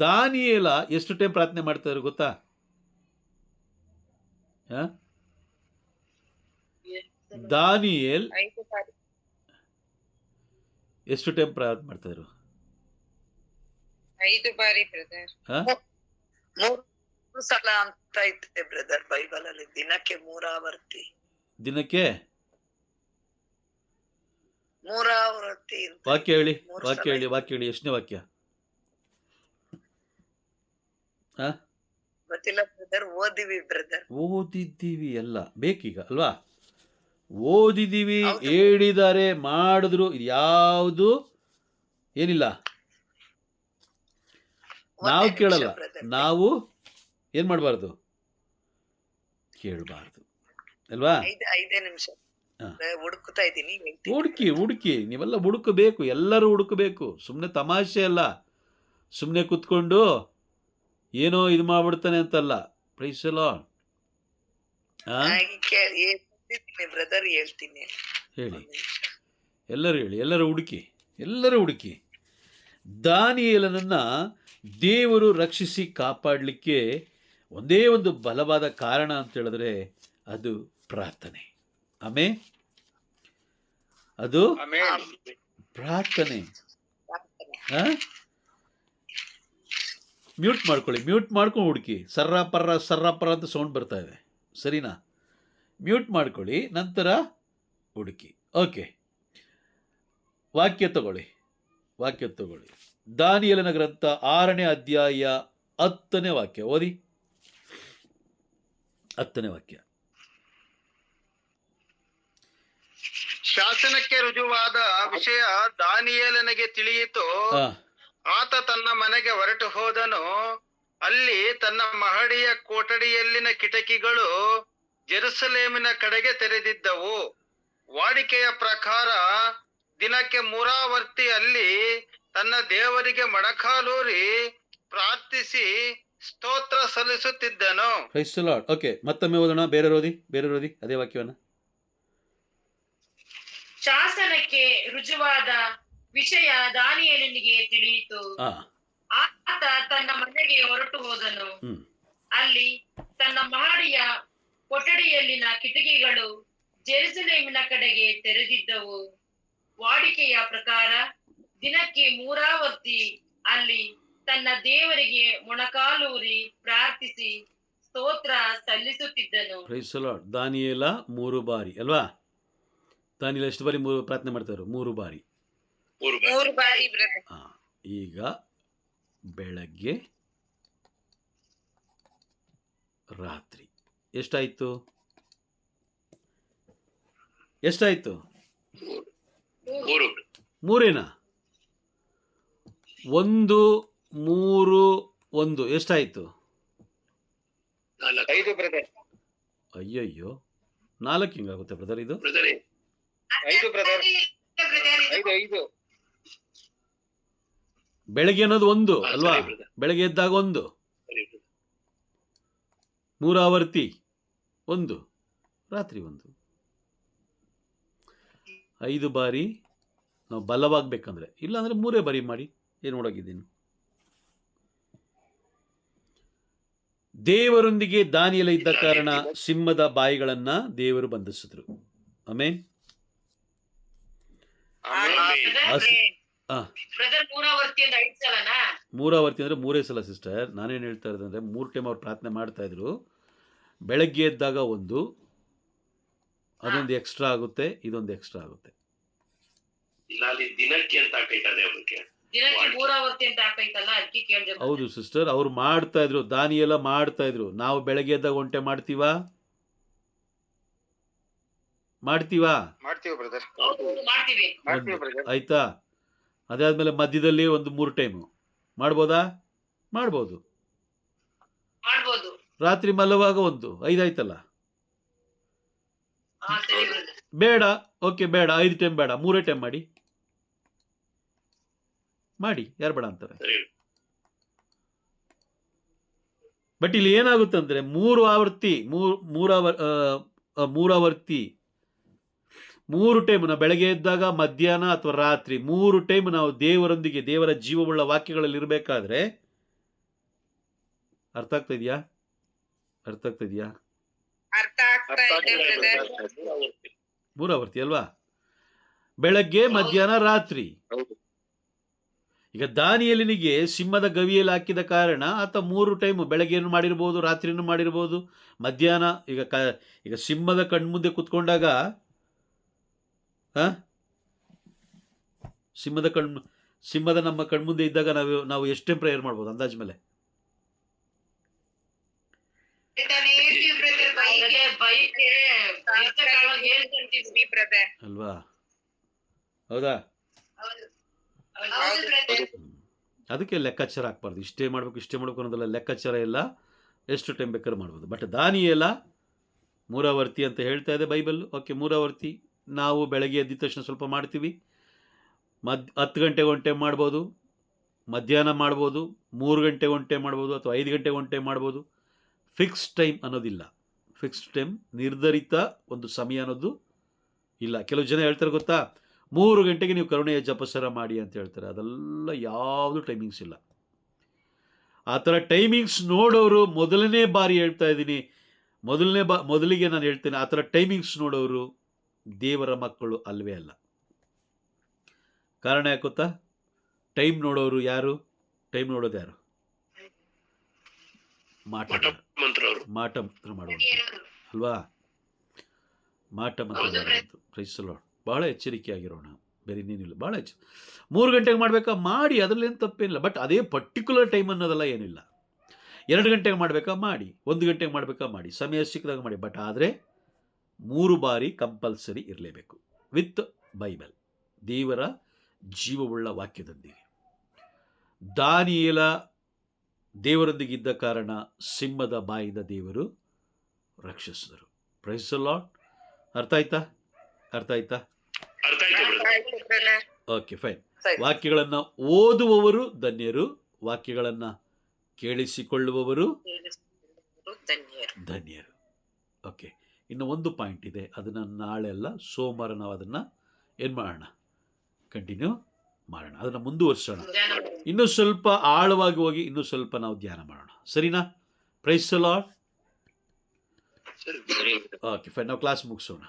ದಾನಿಯೇಲ ಎಷ್ಟು ಟೈಮ್ ಪ್ರಾರ್ಥನೆ ಮಾಡ್ತಾ ಇದ್ರು ಗೊತ್ತಾ? ದಾನಿಯೇಲ್ ಎಷ್ಟು ಟೈಮ್ ಪ್ರಾರ್ಥನೆ ಮಾಡ್ತಾ ಇದ್ರು? 5 ಬಾರಿ ಬ್ರದರ್. 3 ಸಲ ಅಂತ ಐತೆ ಬ್ರದರ್ ಬೈಬಲ್ ಅಲ್ಲಿ, ದಿನಕ್ಕೆ 3 ಆವರ್ತಿ. ದಿನಕ್ಕೆ ಮೂರಾವೃತ್ತಿ ವಾಕ್ಯ ಹೇಳಿ, ವಾಕ್ಯ ಹೇಳಿ, ವಾಕ್ಯ ಹೇಳಿ. ಎಷ್ಟನೇ ವಾಕ್ಯ? ಗೊತ್ತಿಲ್ಲ ಬ್ರದರ್, ಓದಿವಿ ಬ್ರದರ್. ಓದಿದ್ದೀವಿ ಎಲ್ಲ ಬೇಕೀಗ ಅಲ್ವಾ? ಓದಿದ್ದೀವಿ, ಹೇಳಿದ್ದಾರೆ, ಮಾಡಿದ್ರು, ಯಾವುದು ಏನಿಲ್ಲ. ನಾವು ಕೇಳಲ್ಲ, ನಾವು ಏನ್ ಮಾಡಬಾರ್ದು? ಕೇಳಬಾರ್ದು ಅಲ್ವಾ? 5 ನಿಮಿಷ ಹುಡುಕ್ತಾ ಇದ್ದೀನಿ. ಹುಡುಕಿ ನೀವೆಲ್ಲ ಹುಡುಕಬೇಕು, ಎಲ್ಲರೂ ಹುಡುಕಬೇಕು. ಸುಮ್ಮನೆ ತಮಾಷೆ ಅಲ್ಲ, ಸುಮ್ಮನೆ ಕುತ್ಕೊಂಡು ಏನೋ ಇದು ಮಾಡ್ಬಿಡ್ತಾನೆ ಅಂತಲ್ಲ. Price the lord. ಬ್ರದರ್ ಹೇಳ್ತೀನಿ, ಹೇಳಿ, ಎಲ್ಲರೂ ಹೇಳಿ, ಎಲ್ಲರೂ ಹುಡುಕಿ. ದಾನಿಯೇಲನನ್ನ ದೇವರು ರಕ್ಷಿಸಿ ಕಾಪಾಡಲಿಕ್ಕೆ ಒಂದೇ ಒಂದು ಬಲವಾದ ಕಾರಣ ಅಂತ ಹೇಳಿದ್ರೆ ಅದು ಪ್ರಾರ್ಥನೆ. ಆಮೇಲೆ ಅದು ಪ್ರಾರ್ಥನೆ. ಮ್ಯೂಟ್ ಮಾಡ್ಕೊಂಡು ಹುಡುಕಿ. ಸರ್ರ ಅಂತ ಸೌಂಡ್ ಬರ್ತಾ ಇದೆ, ಸರಿನಾ? ಮ್ಯೂಟ್ ಮಾಡ್ಕೊಳ್ಳಿ, ನಂತರ ಹುಡುಕಿ. ಓಕೆ, ವಾಕ್ಯ ತಗೊಳ್ಳಿ. ದಾನಿಯೇಲನ ಗ್ರಂಥ 6ನೇ ಅಧ್ಯಾಯ 10ನೇ ವಾಕ್ಯ ಓದಿ. 10ನೇ ವಾಕ್ಯ. ಶಾಸನಕ್ಕೆ ರುಜುವಾದ ವಿಷಯ ದಾನಿಯೇಲನಿಗೆ ತಿಳಿಯಿತು. ಆತ ತನ್ನ ಮನೆಗೆ ಹೊರಟು ಹೋದನು. ಅಲ್ಲಿ ತನ್ನ ಮಹಡಿಯ ಕೊಠಡಿಯಲ್ಲಿನ ಕಿಟಕಿಗಳು ಜೆರುಸಲೇಮಿನ ಕಡೆಗೆ ತೆರೆದಿದ್ದವು. ವಾಡಿಕೆಯ ಪ್ರಕಾರ ದಿನಕ್ಕೆ ಮೂರಾವರ್ತಿ ಅಲ್ಲಿ ತನ್ನ ದೇವರಿಗೆ ಮೊಣಕಾಲೂರಿ ಪ್ರಾರ್ಥಿಸಿ ಸ್ತೋತ್ರ ಸಲ್ಲಿಸುತ್ತಿದ್ದನು. Praise the lord. ಓಕೆ, ಮತ್ತೊಮ್ಮೆ ಓದೋಣ. ಬೇರೆ ಓದಿ ಅದೇ ವಾಕ್ಯವನ್ನ. ಶಾಸನಕ್ಕೆ ರುಜುವಾದ ವಿಷಯ ದಾನಿಯೇಲನಿಗೆ ತಿಳಿಯಿತು. ಆತ ತನ್ನ ಮನೆಗೆ ಹೊರಟು ಹೋದನು. ಅಲ್ಲಿ ತನ್ನ ಮಹಡಿಯ ಕೊಠಡಿಯಲ್ಲಿನ ಕಿಟಕಿಗಳು ಜೆರುಸಲೇಮಿನ ಕಡೆಗೆ ತೆರೆದಿದ್ದವು. ವಾಡಿಕೆಯ ಪ್ರಕಾರ ದಿನಕ್ಕೆ ಮೂರಾವರ್ತಿ ಅಲ್ಲಿ ತನ್ನ ದೇವರಿಗೆ ಮೊಣಕಾಲೂರಿ ಪ್ರಾರ್ಥಿಸಿ ಸ್ತೋತ್ರ ಸಲ್ಲಿಸುತ್ತಿದ್ದನು. Praise the lord. ದಾನಿಯೇಲ 3 ಬಾರಿ ಅಲ್ವಾ? ದಾನಿಯೇಲ ಎಷ್ಟು ಬಾರಿ ಪ್ರಾರ್ಥನೆ ಮಾಡ್ತಾರೆ? 3 ಬಾರಿ. ಈಗ ಬೆಳಗ್ಗೆ, ರಾತ್ರಿ ಎಷ್ಟಾಯ್ತು? 3 1 3 1 ಎಷ್ಟಾಯ್ತು? 5 ಬ್ರದರ್. ಅಯ್ಯಯ್ಯೋ, 4 ಹಿಂಗಾಗುತ್ತೆ ಬ್ರದರ್. ಇದು 5 ಬ್ರದರ್. 5 ಬೆಳಗ್ಗೆ ಅನ್ನೋದು 1 ಅಲ್ವಾ? ಬೆಳಗ್ಗೆ ಎದ್ದಾಗ 1, ಮೂರಾವರ್ತಿ 1, ರಾತ್ರಿ 1. 5 ಬಾರಿ ನಾವು ಬಲವಾಗಬೇಕಂದ್ರೆ, ಇಲ್ಲಾಂದ್ರೆ 3 ಬಾರಿ ಮಾಡಿ. ಏನು ನೋಡೋಗಿದ್ದೀನಿ. ದೇವರೊಂದಿಗೆ ದಾನಿಯೇಲ ಇದ್ದ ಕಾರಣ ಸಿಂಹದ ಬಾಯಿಗಳನ್ನ ದೇವರು ಬಂಧಿಸಿದ್ರು. ಆಮೇನ್. ಮೂರಾವರ್ತಿ ಅಂದ್ರೆ 3 ಸಲ ಸಿಸ್ಟರ್. ನಾನೇನು ಹೇಳ್ತಾ ಇರೋದು ಅಂದ್ರೆ 3 ಟೈಮ್ ಅವ್ರು ಪ್ರಾರ್ಥನೆ ಮಾಡ್ತಾ ಇದ್ರು. ಬೆಳಗ್ಗೆ ಎದ್ದಾಗ 1, ಅದೊಂದು ಎಕ್ಸ್ಟ್ರಾ ಆಗುತ್ತೆ, ಇದೊಂದು ಎಕ್ಸ್ಟ್ರಾ ಆಗುತ್ತೆ. ಹೌದು ಸಿಸ್ಟರ್, ಅವ್ರು ಮಾಡ್ತಾ ಇದ್ರು, ದಾನಿಯೇಲ ಮಾಡ್ತಾ ಇದ್ರು. ನಾವು ಬೆಳಗ್ಗೆ ಎದ್ದಾಗ 1 ಟೈಮ್ ಮಾಡ್ತೀವಾ? ಆಯ್ತಾ? ಅದಾದ್ಮೇಲೆ ಮಧ್ಯದಲ್ಲಿ ಒಂದು 3 ಟೈಮ್ ಮಾಡ್ಬೋದಾ? ಮಾಡ್ಬೋದು. ರಾತ್ರಿ ಮಲಗುವಾಗ 1, 5 ಆಯ್ತಲ್ಲ. ಬೇಡ, ಓಕೆ, ಬೇಡ 5 ಟೈಮ್ ಬೇಡ, 3 ಟೈಮ್ ಮಾಡಿ, ಯಾರು ಬೇಡ ಅಂತಾರೆ. ಬಟ್ ಇಲ್ಲಿ ಏನಾಗುತ್ತಂದ್ರೆ ಮೂರಾವರ್ತಿ 3 ಟೈಮ್ ನಾವು ಬೆಳಗ್ಗೆ ಎದ್ದಾಗ, ಮಧ್ಯಾಹ್ನ ಅಥವಾ ರಾತ್ರಿ 3 ಟೈಮ್ ನಾವು ದೇವರೊಂದಿಗೆ, ದೇವರ ಜೀವವುಳ್ಳ ವಾಕ್ಯಗಳಲ್ಲಿ ಇರಬೇಕಾದ್ರೆ, ಅರ್ಥ ಆಗ್ತಾ ಇದೆಯಾ? ಮೂರಾವರ್ತಿ ಅಲ್ವಾ? ಬೆಳಗ್ಗೆ, ಮಧ್ಯಾಹ್ನ, ರಾತ್ರಿ. ಈಗ ದಾನಿಯೇಲನಿಗೆ ಸಿಂಹದ ಗವಿಯಲ್ಲಿ ಹಾಕಿದ ಕಾರಣ ಆತ 3 ಟೈಮ್ ಬೆಳಗ್ಗೆಯನ್ನು ಮಾಡಿರ್ಬೋದು, ರಾತ್ರಿಯನ್ನು ಮಾಡಿರ್ಬೋದು, ಮಧ್ಯಾಹ್ನ. ಈಗ ಸಿಂಹದ ಕಣ್ಮುಂದೆ ಕುತ್ಕೊಂಡಾಗ ಸಿಂಹದ ನಮ್ಮ ಕಣ್ಮುಂದೆ ಇದ್ದಾಗ ನಾವು ಎಷ್ಟು ಟೈಮ್ ಪ್ರೇಯರ್ ಮಾಡ್ಬೋದು ಅಂದಾಜ್ ಮೇಲೆ? ಅಲ್ವಾ? ಹೌದಾ? ಅದಕ್ಕೆ ಲೆಕ್ಕಾಚಾರ ಹಾಕ್ಬಾರ್ದು. ಇಷ್ಟೇ ಮಾಡ್ಬೇಕು ಅನ್ನೋದಲ್ಲ, ಲೆಕ್ಕಾಚಾರ ಇಲ್ಲ, ಎಷ್ಟು ಟೈಮ್ ಬೇಕಾದ್ರೂ ಮಾಡ್ಬೋದು. ಬಟ್ ದಾನಿಯೇಲ ಮೂರಾವರ್ತಿ ಅಂತ ಹೇಳ್ತಾ ಇದೆ ಬೈಬಲ್. ಓಕೆ, ಮೂರಾವರ್ತಿ ನಾವು ಬೆಳಗ್ಗೆ ಎದ್ದ ತಕ್ಷಣ ಸ್ವಲ್ಪ ಮಾಡ್ತೀವಿ. 10 ಗಂಟೆಗೆ ಒಂದು ಟೈಮ್ ಮಾಡ್ಬೋದು, ಮಧ್ಯಾಹ್ನ ಮಾಡ್ಬೋದು, 3 ಗಂಟೆಗೆ ಒಂದು ಟೈಮ್ ಮಾಡ್ಬೋದು, ಅಥವಾ 5 ಗಂಟೆಗೆ ಒಂದು ಟೈಮ್ ಮಾಡ್ಬೋದು. ಫಿಕ್ಸ್ ಟೈಮ್ ಅನ್ನೋದಿಲ್ಲ. ಫಿಕ್ಸ್ಡ್ ಟೈಮ್, ನಿರ್ಧರಿತ ಒಂದು ಸಮಯ ಅನ್ನೋದು ಇಲ್ಲ. ಕೆಲವು ಜನ ಹೇಳ್ತಾರೆ ಗೊತ್ತಾ, 3 ಗಂಟೆಗೆ ನೀವು ಕರುಣೆಯ ಜಪಸರ ಮಾಡಿ ಅಂತ ಹೇಳ್ತಾರೆ. ಅದೆಲ್ಲ ಯಾವುದು ಟೈಮಿಂಗ್ಸ್ ಇಲ್ಲ. ಆ ಥರ ಟೈಮಿಂಗ್ಸ್ ನೋಡೋರು, ಮೊದಲನೇ ಬಾರಿ ಹೇಳ್ತಾ ಇದ್ದೀನಿ, ಮೊದಲಿಗೆ ನಾನು ಹೇಳ್ತೇನೆ, ಆ ಥರ ಟೈಮಿಂಗ್ಸ್ ನೋಡೋರು ದೇವರ ಮಕ್ಕಳು ಅಲ್ವೇ ಅಲ್ಲ. ಕಾರಣ ಯಾಕೆ ಗೊತ್ತಾ? ಟೈಮ್ ನೋಡೋರು ಯಾರು? ಟೈಮ್ ನೋಡೋದು ಯಾರು? ಮಾಟ ಮಂತ್ರ ಮಾಡುವಂಥ ಅಲ್ವಾ? ಮಾಟ ಮಂತ್ರ ಮಾಡುವಂಥ. Praise the Lord. ಭಾಳ ಎಚ್ಚರಿಕೆಯಾಗಿರೋಣ, ಬೇರೆ ಇನ್ನೇನಿಲ್ಲ. ಭಾಳ 3 ಗಂಟೆಗೆ ಮಾಡಬೇಕಾ ಮಾಡಿ, ಅದರಲ್ಲೇನು ತಪ್ಪೇನಿಲ್ಲ. ಬಟ್ ಅದೇ ಪರ್ಟಿಕ್ಯುಲರ್ ಟೈಮ್ ಅನ್ನೋದೆಲ್ಲ ಏನಿಲ್ಲ. 2 ಗಂಟೆಗೆ ಮಾಡಬೇಕಾ ಮಾಡಿ, 1 ಗಂಟೆಗೆ ಮಾಡಬೇಕಾ ಮಾಡಿ, ಸಮಯ ಸಿಕ್ಕಿದಾಗ ಮಾಡಿ. ಬಟ್ ಆದರೆ 3 ಬಾರಿ ಕಂಪಲ್ಸರಿ ಇರಲೇಬೇಕು, ವಿತ್ ಬೈಬಲ್, ದೇವರ ಜೀವವುಳ್ಳ ವಾಕ್ಯದೊಂದಿಗೆ. ದಾನಿಯೇಲ ದೇವರೊಂದಿಗೆ ಇದ್ದ ಕಾರಣ ಸಿಂಹದ ಬಾಯಿಂದ ದೇವರು ರಕ್ಷಿಸಿದರು. Price the lord. ಅರ್ಥ ಆಯ್ತಾ? Okay, fine. ವಾಕ್ಯಗಳನ್ನು ಓದುವವರು ಧನ್ಯರು, ವಾಕ್ಯಗಳನ್ನು ಕೇಳಿಸಿಕೊಳ್ಳುವವರು ಧನ್ಯರು. ಓಕೆ, ಇನ್ನು ಒಂದು ಪಾಯಿಂಟ್ ಇದೆ, ಅದನ್ನು ನಾಳೆ ಅಲ್ಲ, ಸೋಮವಾರ ನಾವು ಅದನ್ನು ಏನು ಮಾಡೋಣ, ಕಂಟಿನ್ಯೂ ಮಾಡೋಣ, ಅದನ್ನು ಮುಂದುವರಿಸೋಣ. ಇನ್ನೂ ಸ್ವಲ್ಪ ಆಳವಾಗಿ ಹೋಗಿ ಇನ್ನೂ ಸ್ವಲ್ಪ ನಾವು ಧ್ಯಾನ ಮಾಡೋಣ. ಸರಿನಾ? Praise the lord. Okay, fine. ನಾವು ಕ್ಲಾಸ್ ಮುಗಿಸೋಣ.